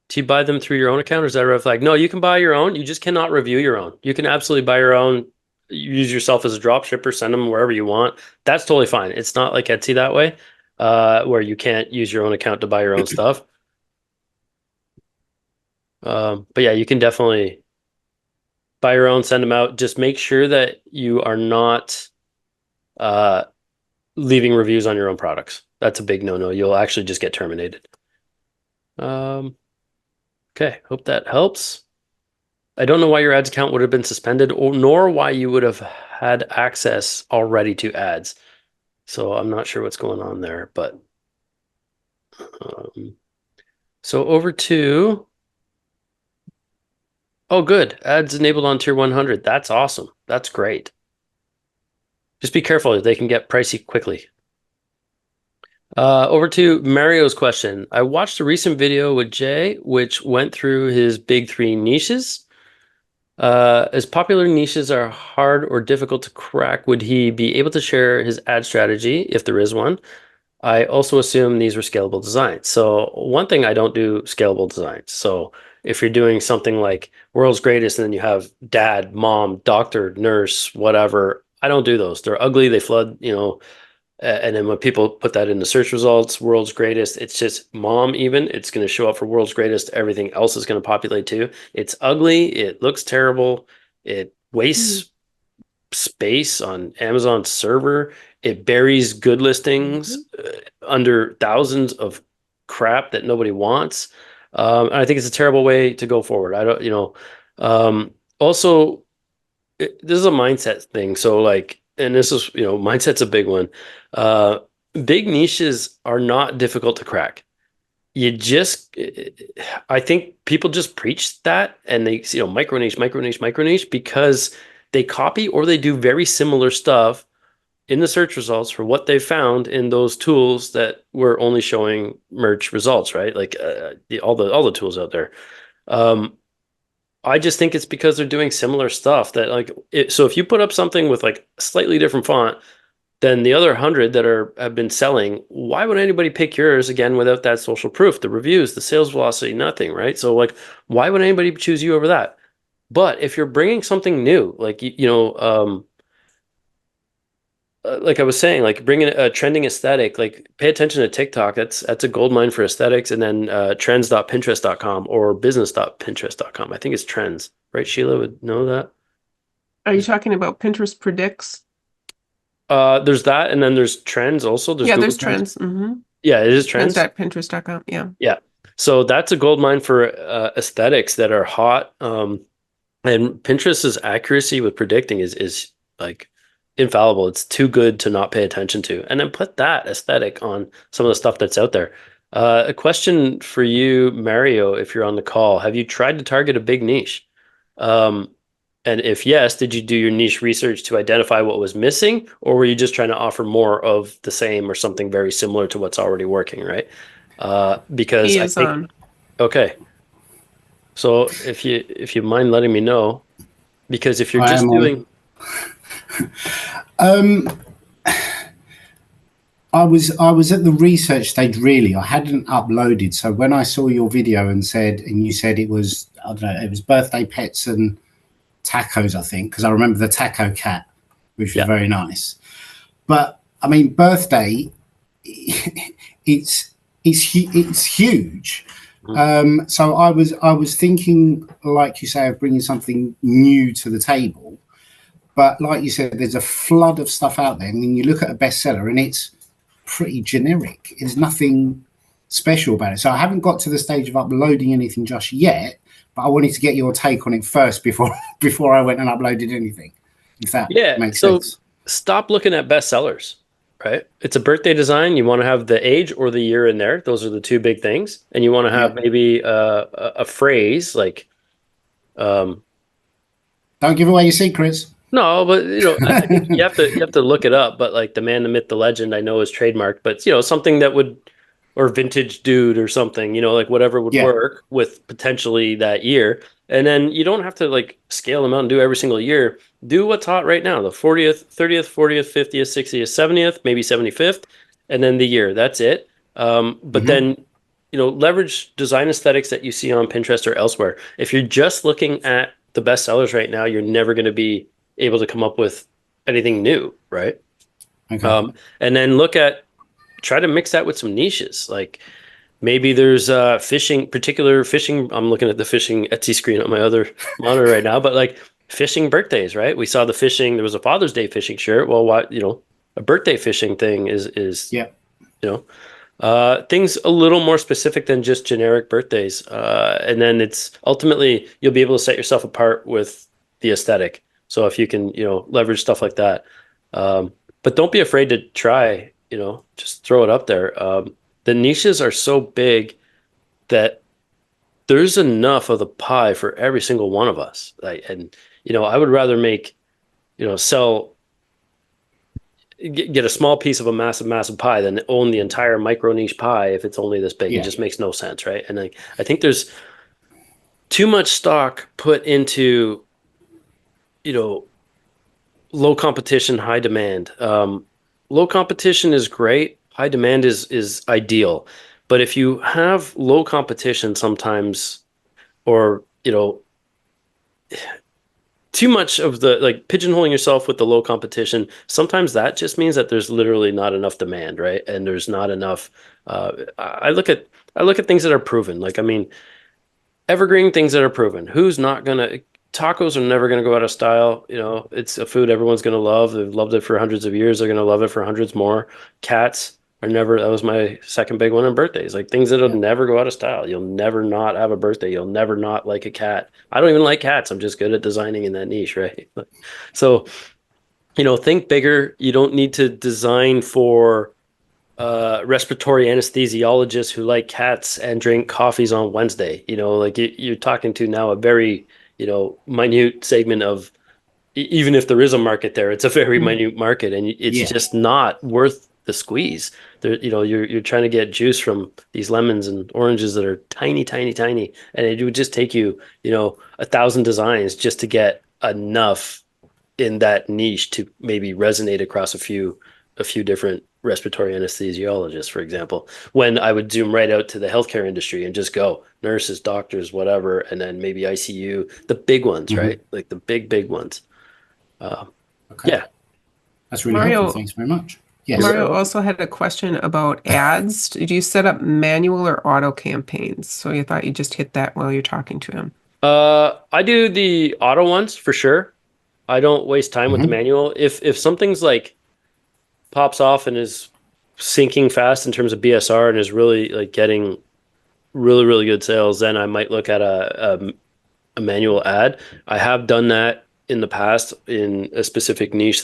to buy them through your own account, or is that a red flag? No, you can buy your own. You just cannot review your own. You can absolutely buy your own, use yourself as a drop shipper, send them wherever you want. That's totally fine. It's not like Etsy that way, where you can't use your own account to buy your own stuff. But yeah, you can definitely buy your own, send them out. Just make sure that you are not leaving reviews on your own products. That's a big no-no. You'll actually just get terminated. Okay, hope that helps. I don't know why your ads account would have been suspended, nor why you would have had access already to ads. So I'm not sure what's going on there, but so over to, oh, good, ads enabled on tier 100. That's awesome. That's great. Just be careful; they can get pricey quickly. Over to Mario's question. I watched a recent video with Jay, which went through his big 3 niches. As popular niches are hard or difficult to crack, would he be able to share his ad strategy if there is one? I also assume these were scalable designs. So one thing, I don't do scalable designs. So if you're doing something like world's greatest and then you have dad, mom, doctor, nurse, whatever, I don't do those. They're ugly. They flood, and then when people put that in the search results, world's greatest, it's just mom even. It's going to show up for world's greatest. Everything else is going to populate too. It's ugly. It looks terrible. It wastes space on Amazon's server. It buries good listings under thousands of crap that nobody wants. And I think it's a terrible way to go forward. I don't, also, this is a mindset thing. So and this is, mindset's a big one. Big niches are not difficult to crack. I think people just preach that, and they, micro niche, because they copy or they do very similar stuff in the search results for what they found in those tools that were only showing merch results, right? Like all the tools out there. I just think it's because they're doing similar stuff that so if you put up something with a slightly different font than the other 100 that have been selling, why would anybody pick yours again without that social proof, the reviews, the sales velocity, nothing, right? So why would anybody choose you over that? But if you're bringing something new, like I was saying, bringing a trending aesthetic, pay attention to TikTok. That's a gold mine for aesthetics. And then trends.pinterest.com or business.pinterest.com. I think it's trends, right? Sheila would know that. Are you talking about Pinterest predicts? There's that, and then there's trends also. There's Google there's trends. Mm-hmm. Yeah, it is trends. Trends.pinterest.com. Yeah. Yeah. So that's a gold mine for aesthetics that are hot. And Pinterest's accuracy with predicting is infallible. It's too good to not pay attention to. And then put that aesthetic on some of the stuff that's out there. A question for you, Mario, if you're on the call. Have you tried to target a big niche? And if yes, did you do your niche research to identify what was missing, or were you just trying to offer more of the same or something very similar to what's already working, right? Because He I is think on. okay. So if you mind letting me know, because if you're I just am on. doing Um, I was at the research stage really. I hadn't uploaded, so when I saw your video and you said it was, I don't know, it was birthday pets and tacos, I think, because I remember the taco cat, which was yeah. very nice. But I mean, birthday, it's it's huge. So I was thinking, like you say, of bringing something new to the table. But like you said, there's a flood of stuff out there, and then you look at a bestseller, and it's pretty generic. There's nothing special about it. So I haven't got to the stage of uploading anything just yet. But I wanted to get your take on it first before before I went and uploaded anything. If that Yeah, makes so sense. stop looking at bestsellers, right? It's a birthday design. You want to have the age or the year in there. Those are the two big things. And you want to have Yeah. maybe a phrase like, um, Don't give away your secrets. no, but I think you have to look it up. But like the man, the myth, the legend, I know is trademarked, but something that would, or vintage dude or something, like whatever would Yeah. work with potentially that year. And then you don't have to like scale them out and do every single year. Do what's hot right now, the 40th, 30th, 40th, 50th, 60th, 70th, maybe 75th, and then the year. That's it. But Mhm. then, leverage design aesthetics that you see on Pinterest or elsewhere. If you're just looking at the best sellers right now, you're never going to be able to come up with anything new, right? Okay. And then try to mix that with some niches. Like maybe there's particular fishing. I'm looking at the fishing Etsy screen on my other monitor right now, but like fishing birthdays, right? We saw there was a Father's Day fishing shirt. Well, a birthday fishing thing is, Yeah. things a little more specific than just generic birthdays. And then it's ultimately you'll be able to set yourself apart with the aesthetic. So if you can, leverage stuff like that. But don't be afraid to try, just throw it up there. The niches are so big that there's enough of the pie for every single one of us. I would rather sell get a small piece of a massive pie than own the entire micro niche pie if it's only this big. It Yeah. just makes no sense, right? And I think there's too much stock put into low competition, high demand. Low competition is great. High demand is ideal. But if you have low competition sometimes, or too much of the like pigeonholing yourself with the low competition, sometimes that just means that there's literally not enough demand, right? And there's not enough. I look at things that are proven. Like, I mean, evergreen things that are proven. Who's not gonna Tacos are never gonna go out of style. It's a food everyone's gonna love. They've loved it for hundreds of years. They're gonna love it for hundreds more. Cats are never. That was my second big one on birthdays. Like things that'll Yeah. never go out of style. You'll never not have a birthday. You'll never not like a cat. I don't even like cats. I'm just good at designing in that niche, right? So, think bigger. You don't need to design for respiratory anesthesiologists who like cats and drink coffees on Wednesday. Like you're talking to now a very, minute segment of, even if there is a market there, it's a very minute market, and it's Yeah. just not worth the squeeze. There, you're trying to get juice from these lemons and oranges that are tiny, tiny, tiny, and it would just take you, 1,000 designs just to get enough in that niche to maybe resonate across a few different respiratory anesthesiologists, for example. When I would zoom right out to the healthcare industry and just go nurses, doctors, whatever, and then maybe ICU, the big ones, Mhm. right? Like the big ones. Okay. Yeah. That's really Mario- helpful. Thanks very much. Yes. Mario also had a question about ads. Did you set up manual or auto campaigns? So you thought you just hit that while you're talking to him. I do the auto ones for sure. I don't waste time with the manual. If something's like pops off and is sinking fast in terms of BSR and is really like getting really, really good sales, then I might look at a manual ad. I have done that in the past in a specific niche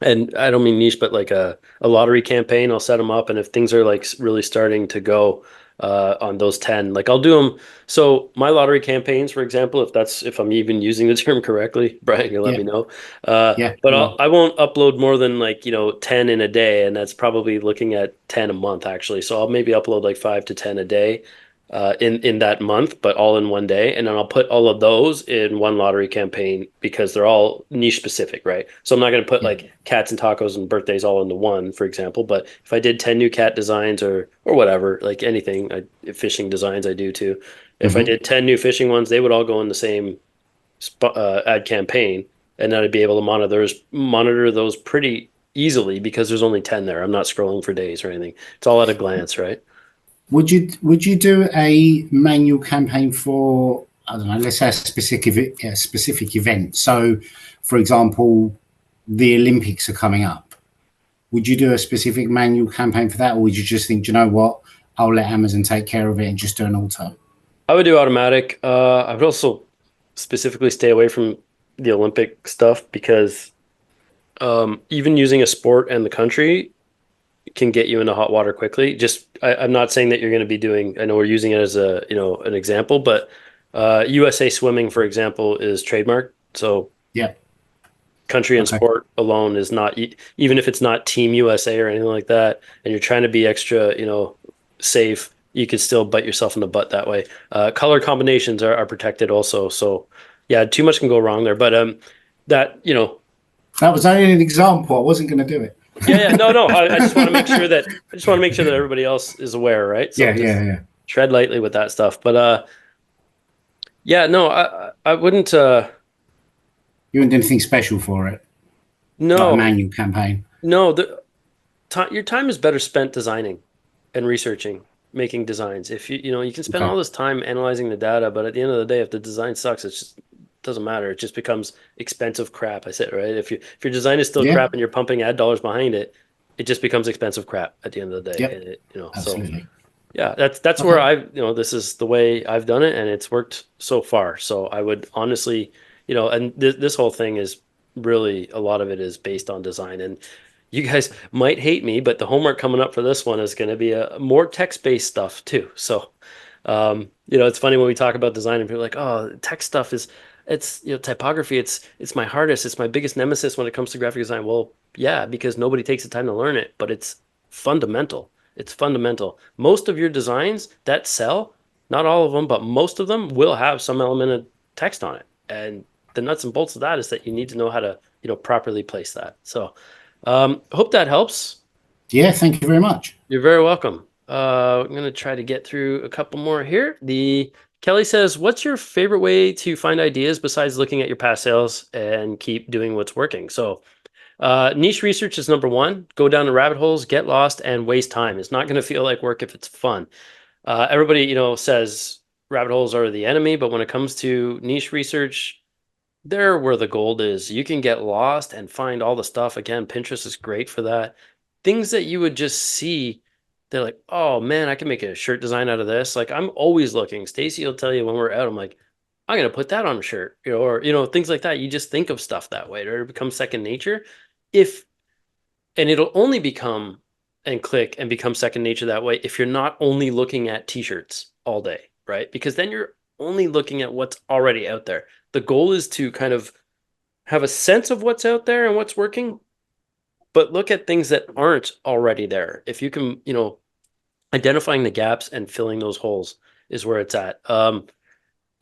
and I don't mean niche, but like a lottery campaign. I'll set them up, and if things are like really starting to go, on those 10. Like I'll do them. So my lottery campaigns, for example, if I'm even using the term correctly, Brian, you let Yeah. me know. Yeah. But You are. I won't upload more than like, 10 in a day, and that's probably looking at 10 a month actually. So I'll maybe upload like 5 to 10 a day in that month, but all in one day. And then I'll put all of those in one lottery campaign because they're all niche specific, right? So I'm not going to put Yeah. like cats and tacos and birthdays all into one, for example. But if I did 10 new cat designs or whatever, like anything, fishing designs I do too. If I Mhm. did 10 new fishing ones, they would all go in the same ad campaign, and then I'd be able to monitor those pretty easily because there's only 10 there. I'm not scrolling for days or anything. It's all at a glance, right? Would you do a manual campaign for, I don't know, let's say a specific event? So, for example, the Olympics are coming up. Would you do a specific manual campaign for that, or would you just think, "Do you know what, I'll let Amazon take care of it and just do an auto"? I would do automatic. I would also specifically stay away from the Olympic stuff because even using a sport and the country can get you into hot water quickly. I'm not saying that you're going to be doing, I know we're using it as an example, but USA Swimming, for example, is trademarked. So Yeah. country and Okay. sport alone is not, even if it's not Team USA or anything like that, and you're trying to be extra, safe, you could still bite yourself in the butt that way. Color combinations are protected also. So yeah, too much can go wrong there. But that, That was only an example. I wasn't going to do it. yeah, no. I just want to make sure that everybody else is aware, right? So Yeah. just Yeah. Yeah. tread lightly with that stuff. But yeah, no, I wouldn't. You wouldn't do anything special for it, like a No, manual campaign. no. Your time is better spent designing and researching, making designs. If you can spend Okay. all this time analyzing the data, but at the end of the day, if the design sucks, it just doesn't matter. It just becomes expensive crap. I said, right? If your design is still Yeah. crap and you're pumping ad dollars behind it, it just becomes expensive crap at the end of the day. Yep. And so Absolutely. yeah, that's where Okay. this is the way I've done it, and it's worked so far. So I would honestly, and this whole thing is really, a lot of it is based on design. And you guys might hate me, but the homework coming up for this one is going to be a more text-based stuff too. So, it's funny when we talk about design and people are like, "Oh, text stuff it's typography. It's my hardest. It's my biggest nemesis when it comes to graphic design." Well, yeah, because nobody takes the time to learn it, but it's fundamental. It's fundamental. Most of your designs that sell, not all of them, but most of them will have some element of text on it. And the nuts and bolts of that is that you need to know how to, properly place that. So, hope that helps. Yeah. Thank you very much. You're very welcome. I'm gonna try to get through a couple more here. The Kelly says, "What's your favorite way to find ideas besides looking at your past sales and keep doing what's working?" So, niche research is number one. Go down the rabbit holes, get lost, and waste time. It's not going to feel like work if it's fun. Everybody, says rabbit holes are the enemy, but when it comes to niche research, they're where the gold is. You can get lost and find all the stuff. Again, Pinterest is great for that. Things that you would just see, they're like, oh man, I can make a shirt design out of this. Like I'm always looking. Stacy will tell you when we're out, I'm like, I'm gonna put that on a shirt, or things like that. You just think of stuff that way, or it becomes second nature. If and it'll only become and click and become second nature that way if you're not only looking at t-shirts all day, right? Because then you're only looking at what's already out there. The goal is to kind of have a sense of what's out there and what's working, but look at things that aren't already there. If you can, identifying the gaps and filling those holes is where it's at. Go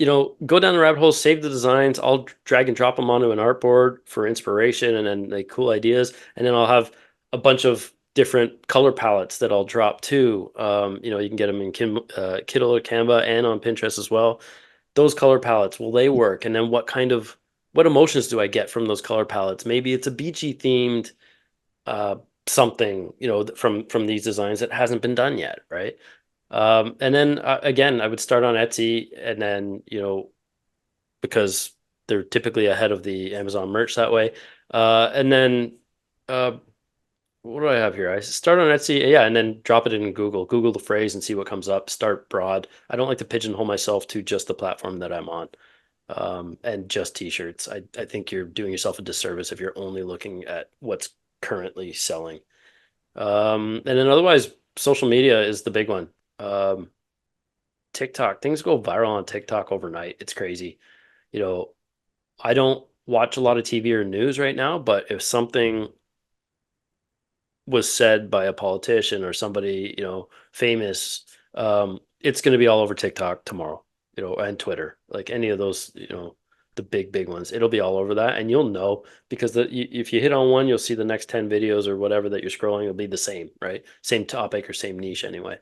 down the rabbit hole, save the designs. I'll drag and drop them onto an artboard for inspiration and then like cool ideas. And then I'll have a bunch of different color palettes that I'll drop too. You can get them in Kindle or Canva and on Pinterest as well. Those color palettes, will they work? And then what emotions do I get from those color palettes? Maybe it's a beachy themed something, from these designs that hasn't been done yet, right? And then again, I would start on Etsy, and then because they're typically ahead of the Amazon merch that way. And then uh, what do I have here? I start on Etsy, yeah, and then drop it in Google. Google the phrase and see what comes up. Start broad. I don't like to pigeonhole myself to just the platform that I'm on, and just t-shirts. I think you're doing yourself a disservice if you're only looking at what's currently selling. And then otherwise, social media is the big one. TikTok, things go viral on TikTok overnight. It's crazy. You know, I don't watch a lot of TV or news right now, but if something was said by a politician or somebody, famous, it's going to be all over TikTok tomorrow, and Twitter, like any of those, the big ones. It'll be all over that, and you'll know because if you hit on one, you'll see the next 10 videos or whatever that you're scrolling will be the same, right? Same topic or same niche anyway.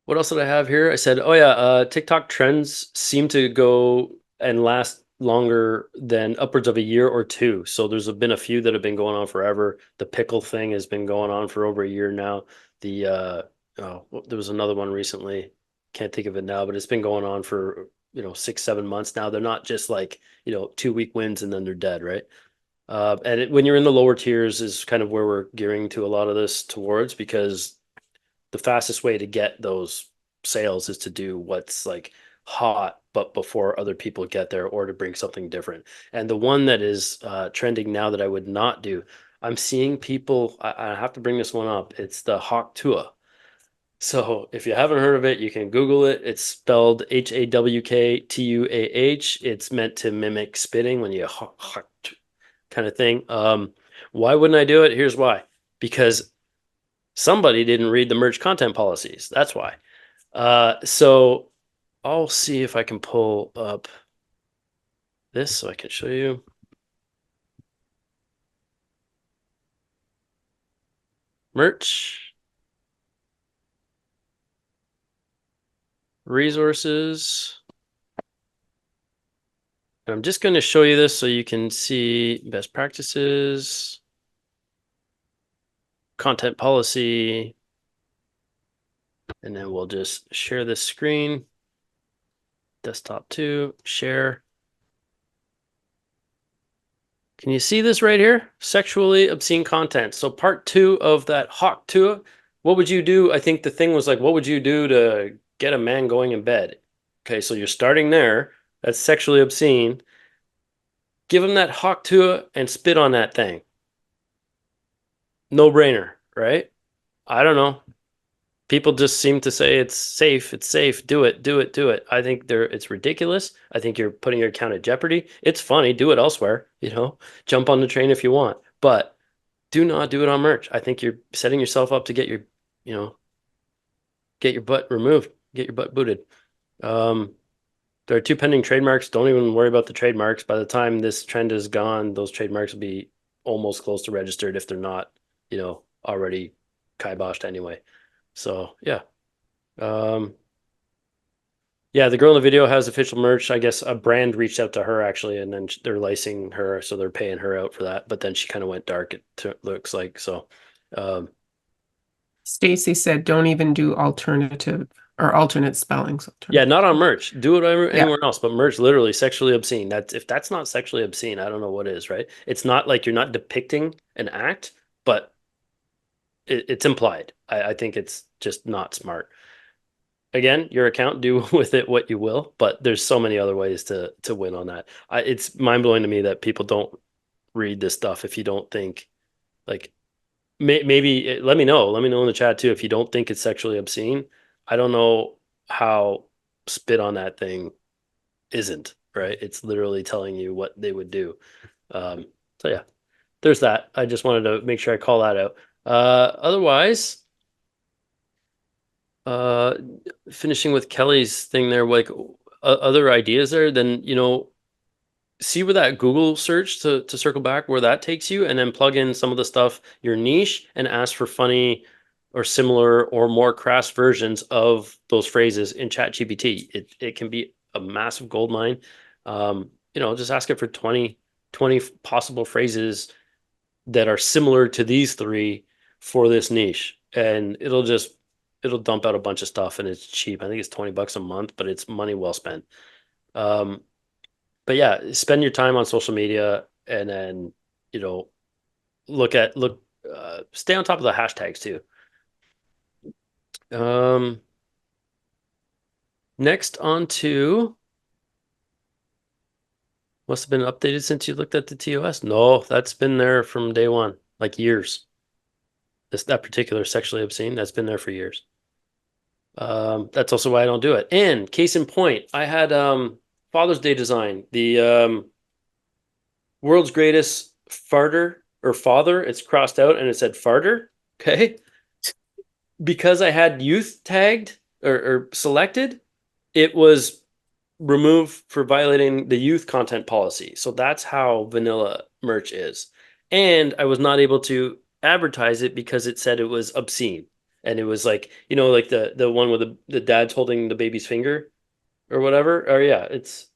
What else did I have here? I said, oh yeah, TikTok trends seem to go and last longer than upwards of a year or two. So there's been a few that have been going on forever. The pickle thing has been going on for over a year now. There was another one recently. Can't think of it now, but it's been going on for 6-7 months now. They're not just like 2-week wins and then they're dead, right? When you're in the lower tiers is kind of where we're gearing to a lot of this towards, because the fastest way to get those sales is to do what's like hot, but before other people get there, or to bring something different. And the one that is trending now that I would not do, I'm seeing people, I have to bring this one up. It's the hawk tuah. So if you haven't heard of it, you can Google it. It's spelled HAWKTUAH. It's meant to mimic spitting when you hawk kind of thing. Why wouldn't I do it? Here's why. Because somebody didn't read the merge content policies. That's why. So I'll see if I can pull up this so I can show you. Merch. Resources. And I'm just going to show you this so you can see best practices, content policy, and then we'll just share this screen. Desktop 2, share. Can you see this right here? Sexually obscene content. So part 2 of that hawk tuah, what would you do? I think the thing was like, what would you do to get a man going in bed? Okay, so you're starting there. That's sexually obscene. Give him that hawk tuah and spit on that thing. No brainer, right? I don't know. People just seem to say it's safe, do it. I think it's ridiculous. I think you're putting your account at jeopardy. It's funny, do it elsewhere, jump on the train if you want, but do not do it on merch. I think you're setting yourself up to get your butt removed, get your butt booted. There are 2 pending trademarks. Don't even worry about the trademarks. By the time this trend is gone, those trademarks will be almost close to registered if they're not, already kiboshed anyway. So yeah. Yeah, the girl in the video has official merch. I guess a brand reached out to her actually, and then they're licensing her, so they're paying her out for that. But then she kind of went dark, it looks like. So Stacy said, don't even do alternative or alternate spellings. yeah, not on merch. Do it anywhere else, but merch literally sexually obscene. If that's not sexually obscene, I don't know what is, right? It's not like you're not depicting an act, but it's implied. I think it's just not smart. Again, your account, do with it what you will, but there's so many other ways to win on that. It's mind-blowing to me that people don't read this stuff. If you don't think, like, maybe let me know in the chat too if you don't think it's sexually obscene. I don't know how spit on that thing isn't, right? It's literally telling you what they would do. So yeah, there's that. I just wanted to make sure I call that out. Otherwise, finishing with Kelly's thing there, like other ideas there, then see where that Google search to circle back where that takes you, and then plug in some of the stuff, your niche, and ask for funny or similar or more crass versions of those phrases in ChatGPT. It can be a massive gold mine. Just ask it for 20 possible phrases that are similar to these 3 for this niche, and it'll dump out a bunch of stuff, and it's cheap. I think it's $20 a month, but it's money well spent. But yeah, spend your time on social media, and then stay on top of the hashtags too. Next on to must have been updated since you looked at the TOS. No, that's been there from day one, like years. that particular sexually obscene. That's been there for years. That's also why I don't do it. And case in point, I had Father's Day design, the world's greatest farter or father. It's crossed out and it said farter. Okay. Because I had youth tagged or selected, it was removed for violating the youth content policy. So that's how vanilla merch is. And I was not able to advertise it because it said it was obscene. And it was like, like the one with the dad's holding the baby's finger or whatever. Or yeah,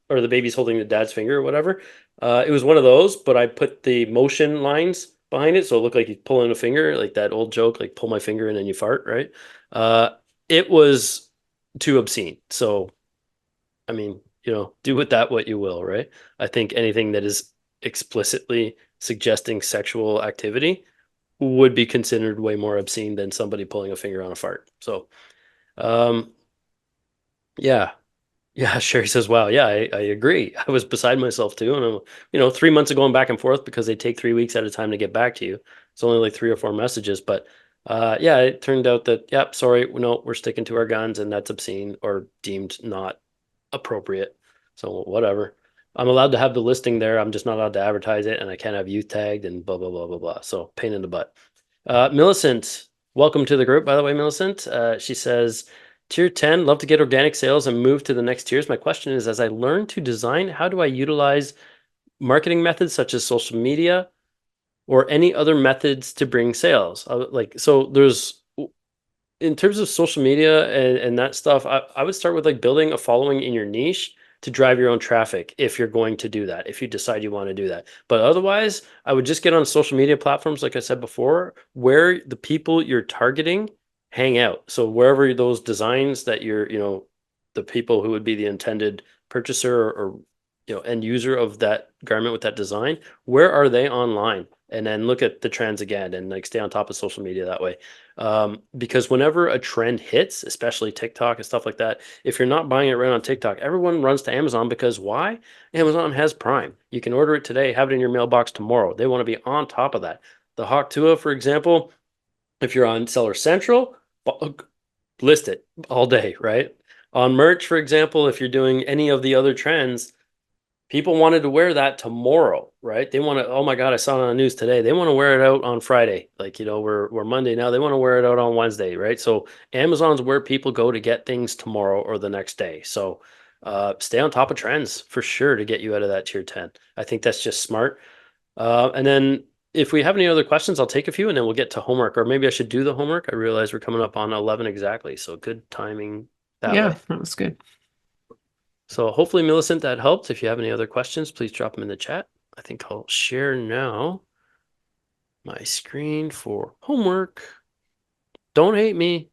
or the baby's holding the dad's finger or whatever. It was one of those, but I put the motion lines behind it, so it looked like he's pulling a finger, like that old joke, like pull my finger and then you fart, right? It was too obscene. So, I mean, do with that what you will, right? I think anything that is explicitly suggesting sexual activity would be considered way more obscene than somebody pulling a finger on a fart. So, yeah. Yeah, Sherry says, wow, yeah, I agree. I was beside myself too. And, 3 months of going back and forth because they take 3 weeks at a time to get back to you. It's only like 3 or 4 messages. But yeah, it turned out that, yep, sorry, no, we're sticking to our guns and that's obscene or deemed not appropriate. So whatever. I'm allowed to have the listing there. I'm just not allowed to advertise it and I can't have youth tagged and blah, blah, blah, blah, blah. So pain in the butt. Millicent, welcome to the group, by the way, Millicent. She says, Tier 10, love to get organic sales and move to the next tiers. My question is, as I learn to design, how do I utilize marketing methods such as social media or any other methods to bring sales? So there's, in terms of social media and that stuff, I would start with like building a following in your niche to drive your own traffic if you're going to do that, if you decide you want to do that. But otherwise, I would just get on social media platforms, like I said before, where the people you're targeting hang out. So wherever those designs that you're, the people who would be the intended purchaser or end user of that garment with that design, where are they online? And then look at the trends again and like stay on top of social media that way. Because whenever a trend hits, especially TikTok and stuff like that, if you're not buying it right on TikTok, everyone runs to Amazon because why? Amazon has Prime. You can order it today, have it in your mailbox tomorrow. They want to be on top of that. The Hawk Tuah, for example, if you're on Seller Central, list it all day, right? On merch, for example, if you're doing any of the other trends, people wanted to wear that tomorrow, right? They want to, oh my God, I saw it on the news today. They want to wear it out on Friday. Like, we're Monday now. They want to wear it out on Wednesday, right? So Amazon's where people go to get things tomorrow or the next day. So stay on top of trends for sure to get you out of that tier 10. I think that's just smart. And then if we have any other questions, I'll take a few and then we'll get to homework. Or maybe I should do the homework. I realize we're coming up on 11 exactly. So good timing that way. Yeah, that was good. So hopefully, Millicent, that helped. If you have any other questions, please drop them in the chat. I think I'll share now my screen for homework. Don't hate me.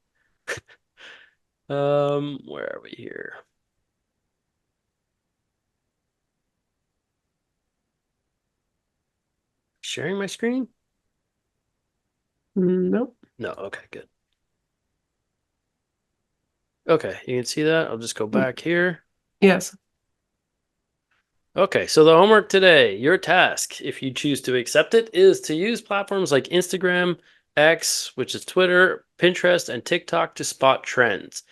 Where are we here? Sharing my screen? Nope. No, okay, good. Okay, you can see that. I'll just go back here. Yes. Okay, so the homework today, your task, if you choose to accept it, is to use platforms like Instagram, X, which is Twitter, Pinterest, and TikTok to spot trends.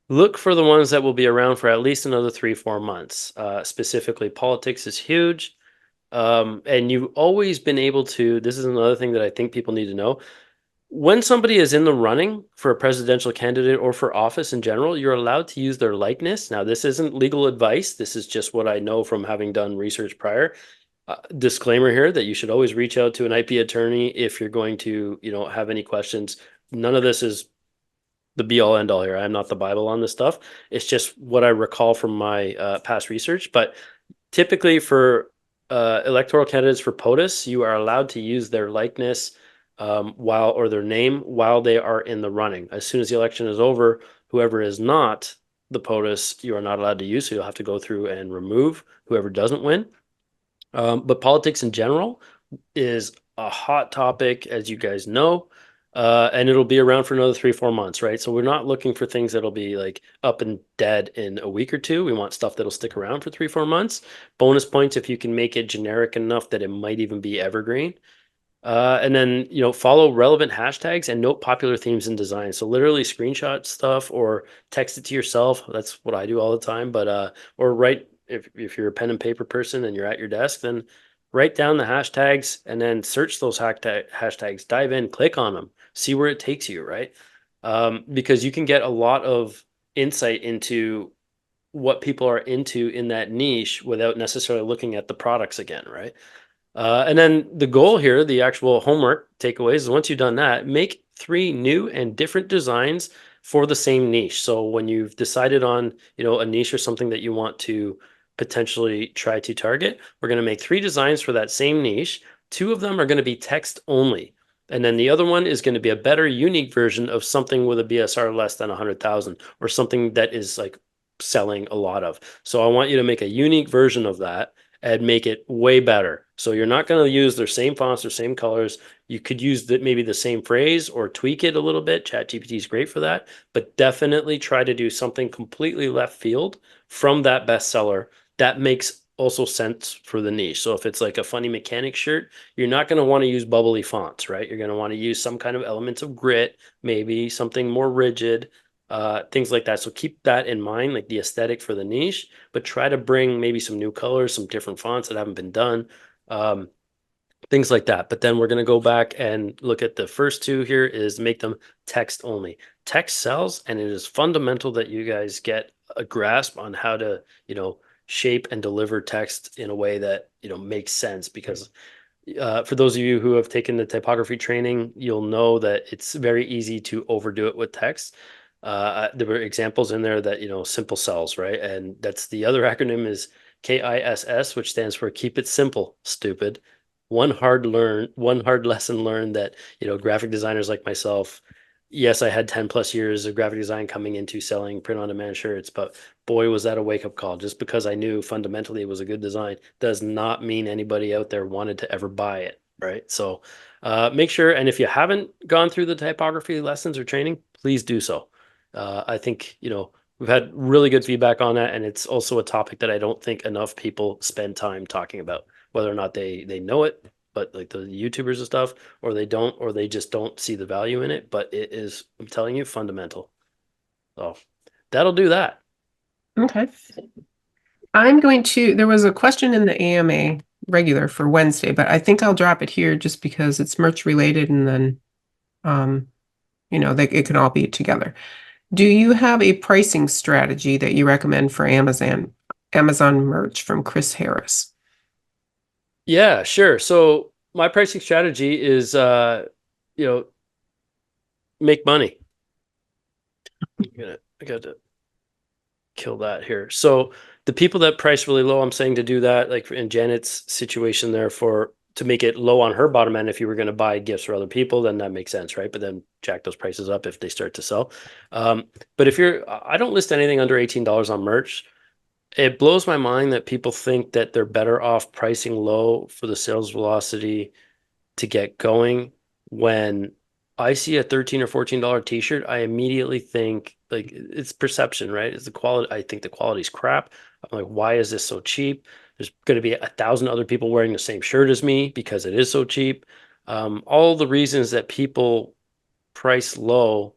Look for the ones that will be around for at least another 3-4 months. Specifically, politics is huge. And you've always been able to, this is another thing that I think people need to know. When somebody is in the running for a presidential candidate or for office in general, you're allowed to use their likeness. Now, this isn't legal advice. This is just what I know from having done research prior. Disclaimer here that you should always reach out to an IP attorney if you're going to, have any questions. None of this is the be all end all here. I'm not the Bible on this stuff. It's just what I recall from my past research. But typically for electoral candidates for POTUS, you are allowed to use their likeness or their name while they are in the running. As soon as the election is over, whoever is not the POTUS, you are not allowed to use. So you'll have to go through and remove whoever doesn't win. But politics in general is a hot topic, as you guys know. And it'll be around for another 3-4 months, right? So we're not looking for things that'll be like up and dead in a week or two. We want stuff that'll stick around for 3-4 months. Bonus points if you can make it generic enough that it might even be evergreen. And then, follow relevant hashtags and note popular themes in design. So literally screenshot stuff or text it to yourself. That's what I do all the time. But or write, if you're a pen and paper person and you're at your desk, then write down the hashtags and then search those hashtags, dive in, click on them, see where it takes you, right? Because you can get a lot of insight into what people are into in that niche without necessarily looking at the products again, right? And then the goal here, the actual homework takeaways, is once you've done that, make 3 new and different designs for the same niche. So when you've decided on, a niche or something that you want to potentially try to target, we're going to make 3 designs for that same niche. 2 of them are going to be text only. And then the other one is going to be a better, unique version of something with a BSR less than 100,000 or something that is like selling a lot of. So I want you to make a unique version of that and make it way better. So you're not going to use their same fonts or same colors. You could use maybe the same phrase or tweak it a little bit. ChatGPT is great for that, but definitely try to do something completely left field from that bestseller that makes also sense for the niche. So if it's like a funny mechanic shirt, you're not going to want to use bubbly fonts, right? You're going to want to use some kind of elements of grit, maybe something more rigid, things like that. So keep that in mind, like the aesthetic for the niche, but try to bring maybe some new colors, some different fonts that haven't been done, things like that. But then we're going to go back and look at the first 2 here is make them text only. Text sells, and it is fundamental that you guys get a grasp on how to, shape and deliver text in a way that, makes sense, because for those of you who have taken the typography training, you'll know that it's very easy to overdo it with text. There were examples in there that, simple sells, right? And that's the other acronym is KISS, which stands for keep it simple, stupid. One hard lesson learned that, graphic designers like myself, yes, I had 10 plus years of graphic design coming into selling print on demand shirts, but boy, was that a wake up call. Just because I knew fundamentally it was a good design does not mean anybody out there wanted to ever buy it, right? So make sure, and if you haven't gone through the typography lessons or training, please do so. I think, we've had really good feedback on that, and it's also a topic that I don't think enough people spend time talking about, whether or not they know it, but like the YouTubers and stuff, or they don't, or they just don't see the value in it. But it is, I'm telling you, fundamental. So that'll do that. Okay. There was a question in the AMA regular for Wednesday, but I think I'll drop it here just because it's merch related, and then, it can all be together. Do you have a pricing strategy that you recommend for Amazon merch, from Chris Harris? Yeah, sure. So my pricing strategy is, make money. I got to kill that here. So the people that price really low, I'm saying to do that, like in Janet's situation there, to make it low on her bottom end. If you were going to buy gifts for other people, then that makes sense, right? But then jack those prices up if they start to sell. But I don't list anything under $18 on merch. It blows my mind that people think that they're better off pricing low for the sales velocity to get going. When I see a $13 or $14 t-shirt, I immediately think, like, it's perception, right? It's the quality. I think the quality's crap. I'm like, why is this so cheap? There's going to be 1,000 other people wearing the same shirt as me because it is so cheap. All the reasons that people price low,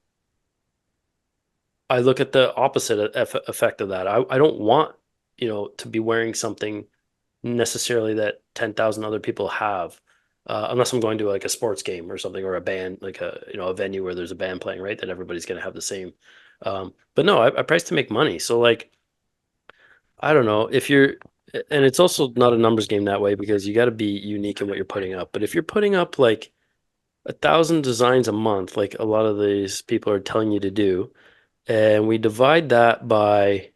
I look at the opposite effect of that. I don't want, to be wearing something necessarily that 10,000 other people have, unless I'm going to like a sports game or something, or a band, like a venue where there's a band playing, right? That everybody's going to have the same. But no, I price to make money. So like, I don't know if you're, and it's also not a numbers game that way, because you got to be unique in what you're putting up. But if you're putting up like 1,000 designs a month, like a lot of these people are telling you to do, and we divide that by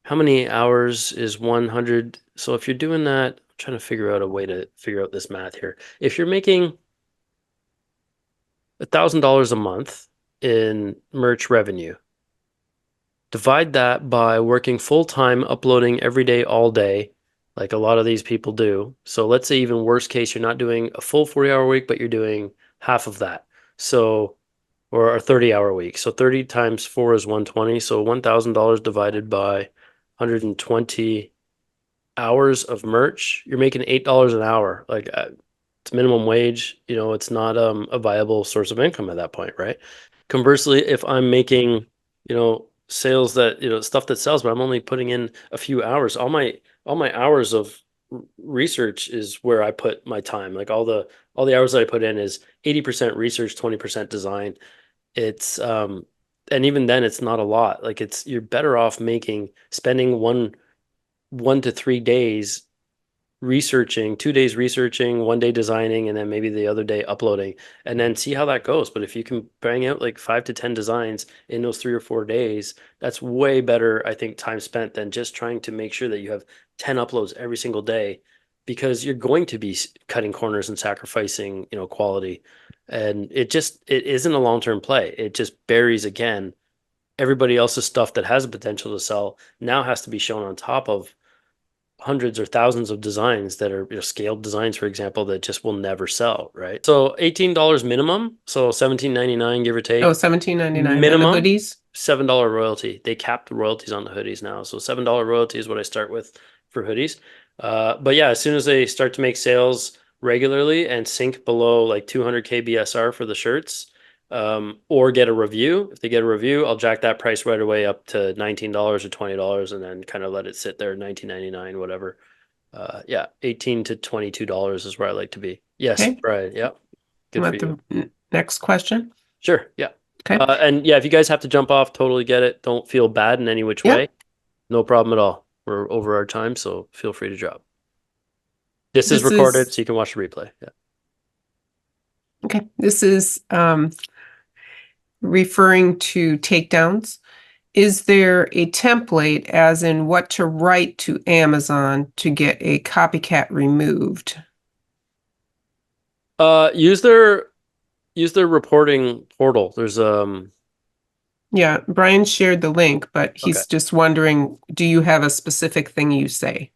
how many hours is 100. So if you're doing that, I'm trying to figure out a way to figure out this math here. If you're making $1,000 a month in merch revenue, divide that by working full-time, uploading every day, all day, like a lot of these people do. So let's say even worst case, you're not doing a full 40-hour week, but you're doing half of that. So, or a 30-hour week. So 30 times 4 is 120. So $1,000 divided by 120 hours of merch, you're making $8 an hour. Like, It's minimum wage. You know, it's not a viable source of income at that point, right? Conversely, if I'm making, you know, sales that, you know, stuff that sells, but I'm only putting in a few hours, all my hours of research is where I put my time. Like all the hours that I put in is 80% research, 20% design. It's and even then it's not a lot. Like it's you're better off spending 1 to 3 days researching, 2 days researching, 1 day designing, and then maybe the other day uploading, and then see how that goes. But if you can bang out like 5 to 10 designs in those 3 or 4 days, that's way better, I think, time spent than just trying to make sure that you have 10 uploads every single day, because you're going to be cutting corners and sacrificing, you know, quality. And it isn't a long-term play. It just buries again everybody else's stuff that has a potential to sell now has to be shown on top of hundreds or thousands of designs that are, you know, scaled designs, for example, that just will never sell, right? So $18 minimum, so $17.99 give or take. Oh, $17.99. And the Minimum hoodies? $7 royalty. They capped the royalties on the hoodies now, so $7 royalty is what I start with for hoodies. But yeah, as soon as they start to make sales regularly and sink below like 200K BSR for the shirts, or get a review. If they get a review, I'll jack that price right away up to $19 or $20, and then kind of let it sit there, $19.99, whatever. Yeah, $18 to $22 is where I like to be. Yes, Okay. Brian. Yeah, good for Want you. the next question? Sure. Yeah. Okay. And yeah, if you guys have to jump off, totally get it. Don't feel bad in any which Yeah. way. No problem at all. We're over our time, so feel free to drop. This is recorded, so you can watch the replay. Yeah. Okay. This is referring to takedowns. Is there a template, as in what to write to Amazon to get a copycat removed? Use their reporting portal. There's Yeah, Brian shared the link, but he's Okay. just wondering, do you have a specific thing you say?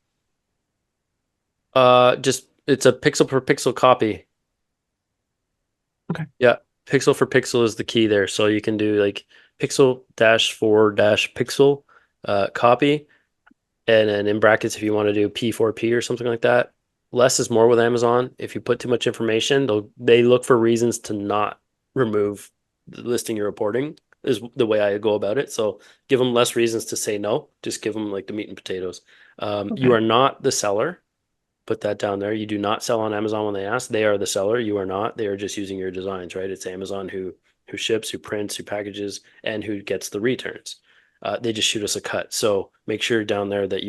just it's a pixel per pixel copy. Okay. Yeah, pixel for pixel is the key there. So you can do like pixel dash for dash pixel copy, and then in brackets if you want to do P4P or something like that. Less is more with Amazon. If you put too much information, they look for reasons to not remove the listing you're reporting, is the way I go about it. So give them less reasons to say no. Just give them like the meat and potatoes. You Okay. are not the seller. Put that down there. You do not sell on Amazon when they ask. They are the seller. You are not. They are just using your designs, right? It's Amazon who ships, who prints, who packages, and who gets the returns. They just shoot us a cut. So make sure down there that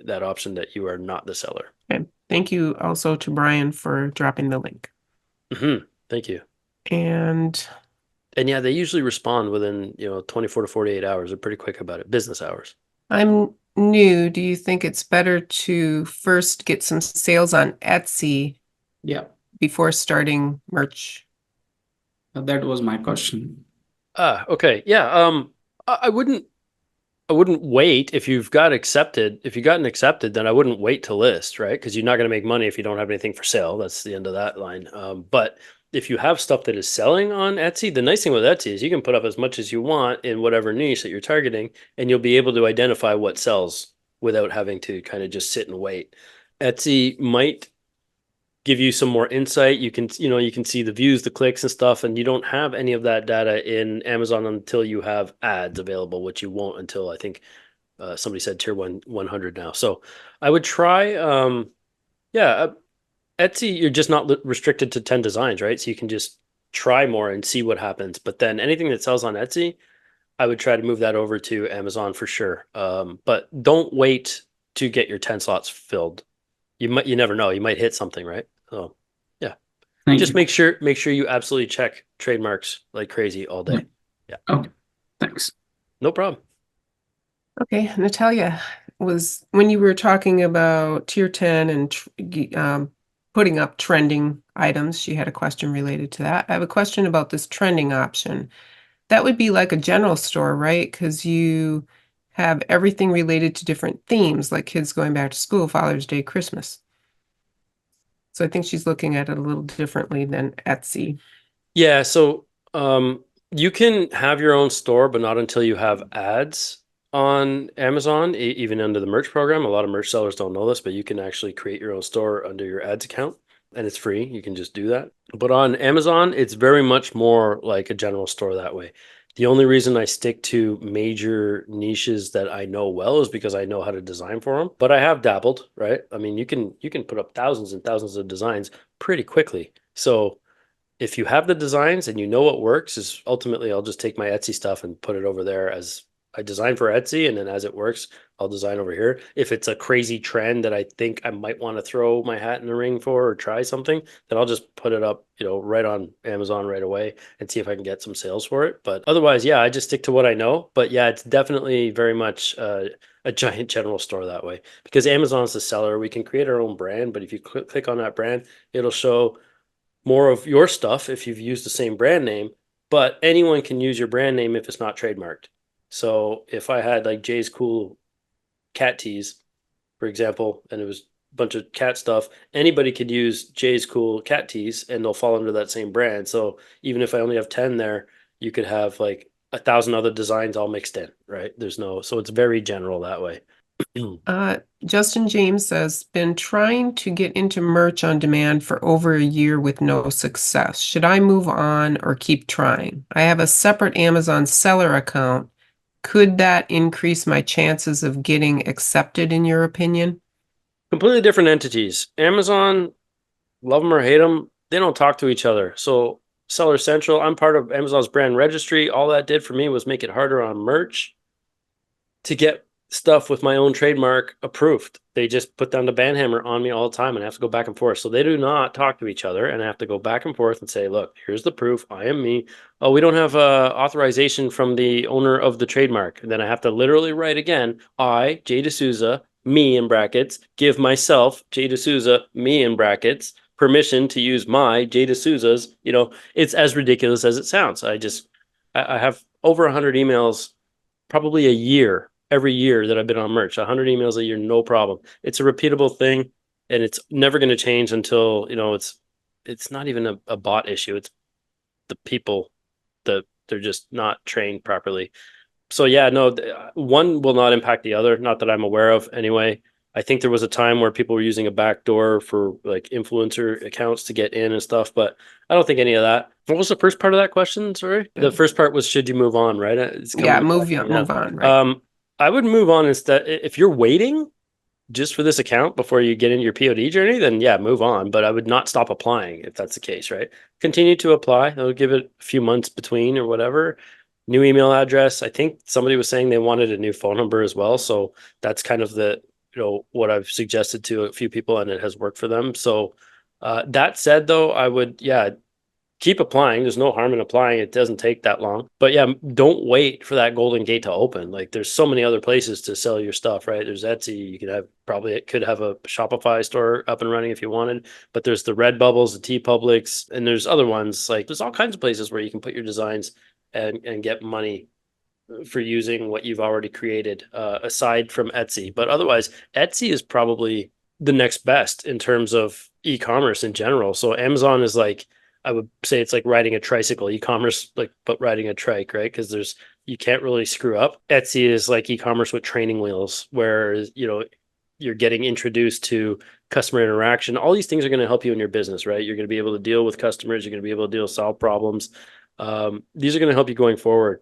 that option that you are not the seller. Okay. Thank you also to Brian for dropping the link. Thank you. And yeah, they usually respond within 24 to 48 hours. They're pretty quick about it. Business hours. I'm new. Do you think it's better to first get some sales on Etsy Yeah, before starting merch? that was my question. Okay. Yeah. I wouldn't wait if you've got accepted. If you've gotten accepted, then I wouldn't wait to list, right? Because you're not going to make money if you don't have anything for sale. That's the end of that line. But if you have stuff that is selling on Etsy, the nice thing with Etsy is you can put up as much as you want in whatever niche that you're targeting, and you'll be able to identify what sells without having to kind of just sit and wait. Etsy might give you some more insight. You can see the views, the clicks and stuff, and you don't have any of that data in Amazon until you have ads available, which you won't until I think somebody said tier 100 now. So I would try Etsy, you're just not restricted to 10 designs, right? So you can just try more and see what happens. But then anything that sells on Etsy, I would try to move that over to Amazon for sure. But don't wait to get your 10 slots filled. You never know. You might hit something, right? So yeah. Thank Just you. make sure you absolutely check trademarks like crazy all day. Yeah. Okay, thanks. No problem. Okay, Natalia, when you were talking about tier 10 and putting up trending items, she had a question related to that. I have a question about this trending option. That would be like a general store, right? Because you have everything related to different themes, like kids going back to school, Father's Day, Christmas. So I think she's looking at it a little differently than Etsy. Yeah, so you can have your own store, but not until you have ads on Amazon, even under the merch program. A lot of merch sellers don't know this, but you can actually create your own store under your ads account. and it's free. You can just do that. But on Amazon, it's very much more like a general store that way. The only reason I stick to major niches that I know well is because I know how to design for them. But I have dabbled, right? I mean, you can put up thousands and thousands of designs pretty quickly. So if you have the designs and you know what works, is ultimately I'll just take my Etsy stuff and put it over there as I design for Etsy, and then as it works, I'll design over here. If it's a crazy trend that I think I might want to throw my hat in the ring for or try something, then I'll just put it up, right on Amazon right away and see if I can get some sales for it. But otherwise, yeah, I just stick to what I know. But yeah, it's definitely very much a giant general store that way, because Amazon's the seller. We can create our own brand, but if you click on that brand, it'll show more of your stuff if you've used the same brand name, but anyone can use your brand name if it's not trademarked. So if I had like Jay's Cool cat tees, for example, and it was a bunch of cat stuff, anybody could use Jay's Cool cat tees and they'll fall under that same brand. So even if I only have 10 there, you could have like 1,000 other designs all mixed in, right? So it's very general that way. Justin James says, been trying to get into merch on demand for over a year with no success. Should I move on or keep trying? I have a separate Amazon seller account. Could that increase my chances of getting accepted, in your opinion? Completely different entities. Amazon, love them or hate them, they don't talk to each other. So Seller Central, I'm part of Amazon's brand registry. All that did for me was make it harder on merch to get stuff with my own trademark approved. They just put down the banhammer on me all the time and I have to go back and forth. So they do not talk to each other, and I have to go back and forth and say, look, here's the proof. I am me. Oh, we don't have authorization from the owner of the trademark. And then I have to literally write again, I, Jay D'Souza, me in brackets, give myself, Jay D'Souza, me in brackets, permission to use my Jay D'Souza's. It's as ridiculous as it sounds. I have over 100 emails probably a year, every year that I've been on merch, 100 emails a year, no problem. It's a repeatable thing, and it's never going to change until, it's not even a bot issue. It's the people that they're just not trained properly. So yeah, no, one will not impact the other, not that I'm aware of anyway. I think there was a time where people were using a backdoor for like influencer accounts to get in and stuff, but I don't think any of that. What was the first part of that question? Sorry. The first part was, should you move on, right? It's Yeah, move on, right? I would move on instead. If you're waiting just for this account before you get into your POD journey, then yeah, move on. But I would not stop applying if that's the case, right? Continue to apply. I'll give it a few months between or whatever. New email address. I think somebody was saying they wanted a new phone number as well. So that's kind of what I've suggested to a few people, and it has worked for them. So that said, though, I would, yeah, keep applying. There's no harm in applying. It doesn't take that long. But yeah, don't wait for that golden gate to open. Like there's so many other places to sell your stuff, right? There's Etsy. You could have a Shopify store up and running if you wanted. But there's the Redbubbles, the TeePublics, and there's other ones. Like there's all kinds of places where you can put your designs and get money for using what you've already created, aside from Etsy. But otherwise, Etsy is probably the next best in terms of e-commerce in general. So Amazon is like, I would say it's like riding a tricycle, e-commerce, like, but riding a trike, right? Because you can't really screw up. Etsy is like e-commerce with training wheels, where, you're getting introduced to customer interaction. All these things are going to help you in your business, right? You're going to be able to deal with customers. You're going to be able to solve problems. These are going to help you going forward.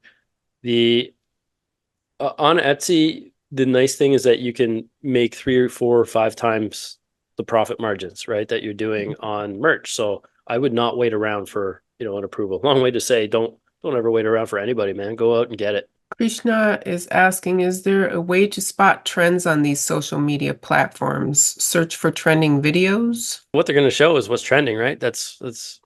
On Etsy, the nice thing is that you can make 3 or 4 or 5 times the profit margins, right, that you're doing on merch. So I would not wait around for, an approval. Long way to say, don't ever wait around for anybody, man. Go out and get it. Krishna is asking, is there a way to spot trends on these social media platforms? Search for trending videos? What they're going to show is what's trending, right? That's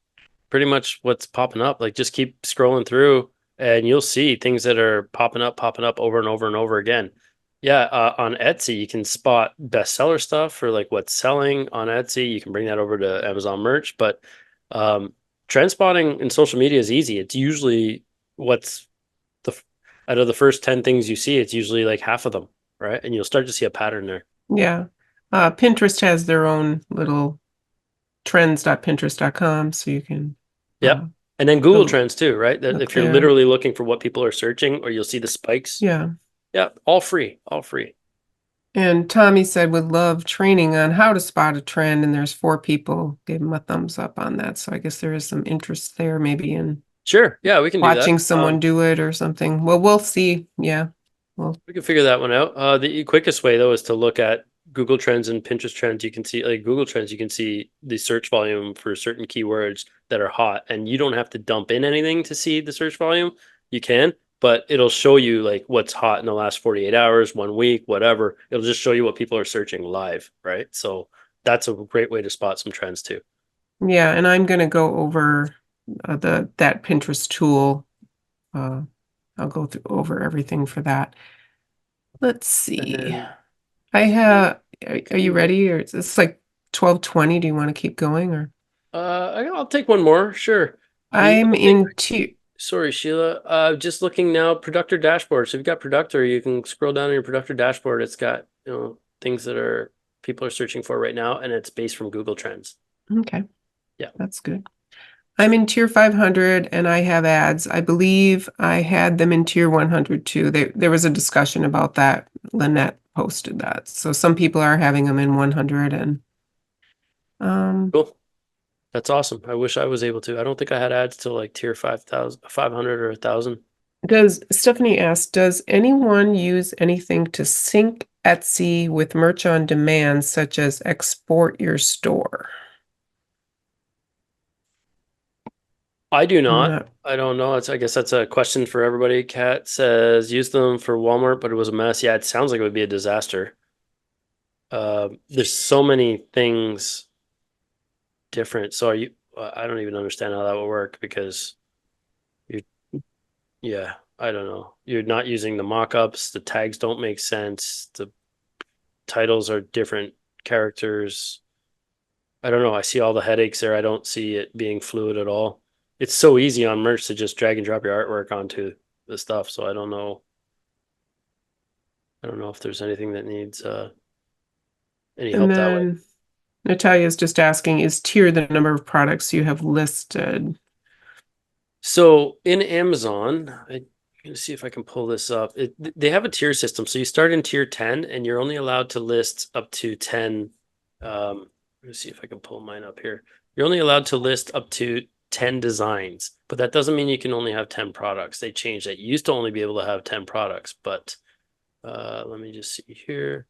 pretty much what's popping up. Like just keep scrolling through and you'll see things that are popping up over and over and over again. Yeah, on Etsy, you can spot bestseller stuff for like what's selling on Etsy. You can bring that over to Amazon merch, but trend spotting in social media is easy. It's usually out of the first 10 things you see, it's usually like half of them, right? And you'll start to see a pattern there. Yeah. Pinterest has their own little trends.pinterest.com, so you can. Yep. And then Google Trends too, right? That if you're literally looking for what people are searching, or you'll see the spikes. Yeah. Yeah. All free. And Tommy said would love training on how to spot a trend, and there's 4 people gave him a thumbs up on that. So I guess there is some interest there, maybe in Sure. Yeah, we can do that. watching someone do it or something. Well, we'll see. Yeah. Well, We can figure that one out. The quickest way though is to look at Google Trends and Pinterest Trends. You can see, like Google Trends, you can see the search volume for certain keywords that are hot, and you don't have to dump in anything to see the search volume. You can, but it'll show you like what's hot in the last 48 hours, 1 week, whatever. It'll just show you what people are searching live, right? So that's a great way to spot some trends too. yeah, and I'm gonna go over that Pinterest tool. I'll go through over everything for that. Let's see. then- I have. Are you ready? Or it's like 12:20. Do you want to keep going or? I'll take one more. Sure. I'm We'll take- in two. Sorry, Sheila. Just looking now, Productor dashboard. So if you've got Productor, you can scroll down on your Productor dashboard. It's got, things that are people are searching for right now, and it's based from Google Trends. Okay. Yeah. That's good. I'm in tier 500 and I have ads. I believe I had them in tier 100 too. There was a discussion about that. Lynette posted that. So some people are having them in 100 and Cool. That's awesome. I wish I was able to. I don't think I had ads till like tier 5,000, 500 or 1,000. Stephanie asked, does anyone use anything to sync Etsy with merch on demand, such as export your store? I do not. not- I don't know. I guess that's a question for everybody. Kat says use them for Walmart, but it was a mess. Yeah, it sounds like it would be a disaster. There's so many things different. So I don't even understand how that would work because yeah, I don't know. You're not using the mock-ups. The tags don't make sense. The titles are different characters. I don't know. I see all the headaches there. I don't see it being fluid at all. It's so easy on merch to just drag and drop your artwork onto the stuff. So I don't know. I don't know if there's anything that needs any help And that way. then Natalia's just asking, is tier the number of products you have listed? So in Amazon, I'm gonna see if I can pull this up. They have a tier system. So you start in tier 10 and you're only allowed to list up to 10. Let's see if I can pull mine up here. You're only allowed to list up to 10 designs, but that doesn't mean you can only have 10 products. They changed that. You used to only be able to have 10 products, but let me just see here.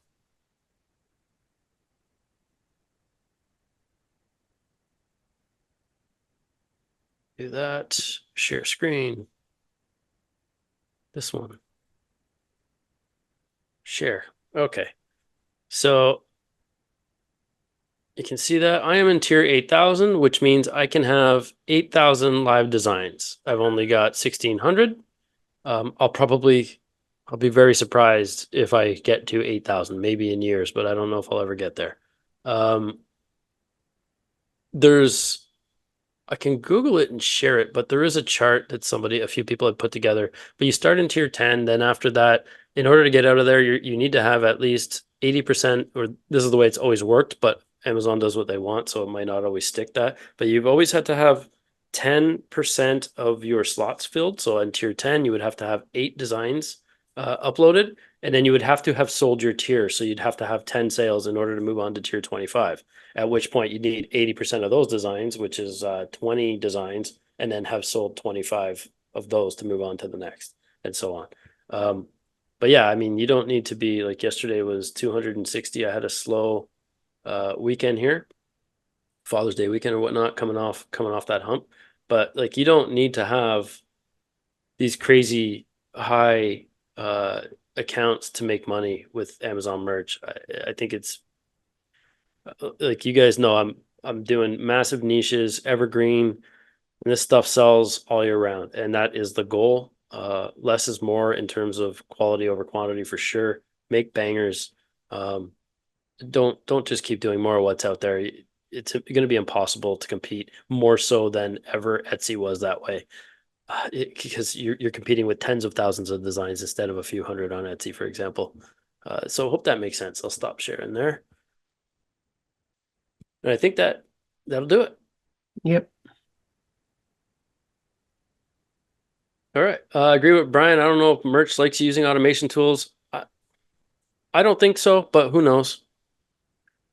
Do that, share screen. This one. Share. Okay. So you can see that I am in tier 8,000, which means I can have 8,000 live designs. I've only got 1,600. I'll be very surprised if I get to 8,000, maybe in years, but I don't know if I'll ever get there. I can Google it and share it, but there is a chart that a few people had put together. But you start in tier 10, then after that, in order to get out of there, you need to have at least 80%, or this is the way it's always worked, but Amazon does what they want, so it might not always stick that. But you've always had to have 10% of your slots filled. So in tier 10, you would have to have 8 designs uploaded, and then you would have to have sold your tier. So you'd have to have 10 sales in order to move on to tier 25, at which point you need 80% of those designs, which is 20 designs, and then have sold 25 of those to move on to the next, and so on. But yeah, I mean, you don't need to be like yesterday was 260. I had a slow weekend here, Father's Day weekend or whatnot, coming off that hump. But like, you don't need to have these crazy high accounts to make money with Amazon merch. I think it's like, you guys know, I'm doing massive niches, evergreen, and this stuff sells all year round, and that is the goal. Less is more in terms of quality over quantity for sure. Make bangers. Don't just keep doing more of what's out there. It's going to be impossible to compete, more so than ever Etsy was that way. Because you're competing with tens of thousands of designs instead of a few hundred on Etsy, for example. So hope that makes sense. I'll stop sharing there. And I think that'll do it. Yep. All right. I agree with Brian. I don't know if merch likes using automation tools. I don't think so, but who knows?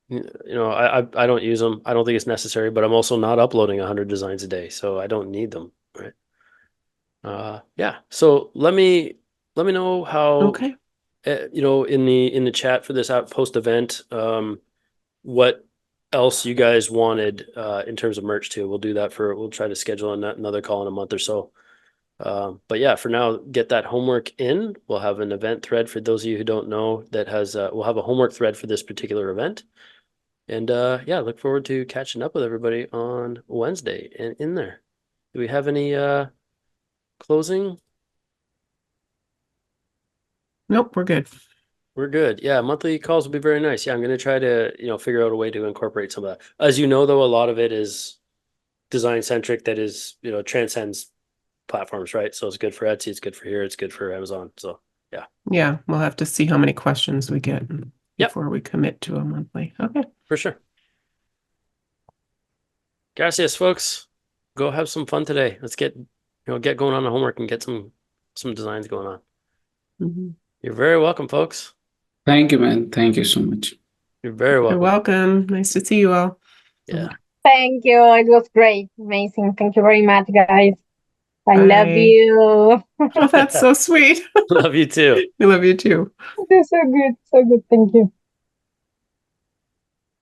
You know, I don't use them. I don't think it's necessary, but I'm also not uploading 100 designs a day, so I don't need them, right? Yeah. So let me know how, Okay. you know, in the chat for this post event, what else you guys wanted in terms of merch too. We'll do that we'll try to schedule another call in a month or so. But yeah, for now, get that homework in. We'll have an event thread for those of you who don't know that has, we'll have a homework thread for this particular event. And yeah, look forward to catching up with everybody on Wednesday and in there. Do we have any closing? Nope, we're good. We're good. Yeah, monthly calls will be very nice. Yeah, I'm going to try to, you know, figure out a way to incorporate some of that. As you know, though, a lot of it is design centric that is, you know, transcends platforms, right? So it's good for Etsy, it's good for here, it's good for Amazon. So yeah. Yeah, we'll have to see how many questions we get before we commit to a monthly. Okay. For sure. Gracias, folks. Go have some fun today. Let's get going on the homework and get some designs going on. Mm-hmm. You're very welcome, folks. Thank you, man. Thank you so much. You're very welcome. You're welcome. Nice to see you all. Yeah. Thank you. It was great. Amazing. Thank you very much, guys. I love Bye. you. Oh, that's so sweet. Love you too. We love you too. You're so good. So good. Thank you.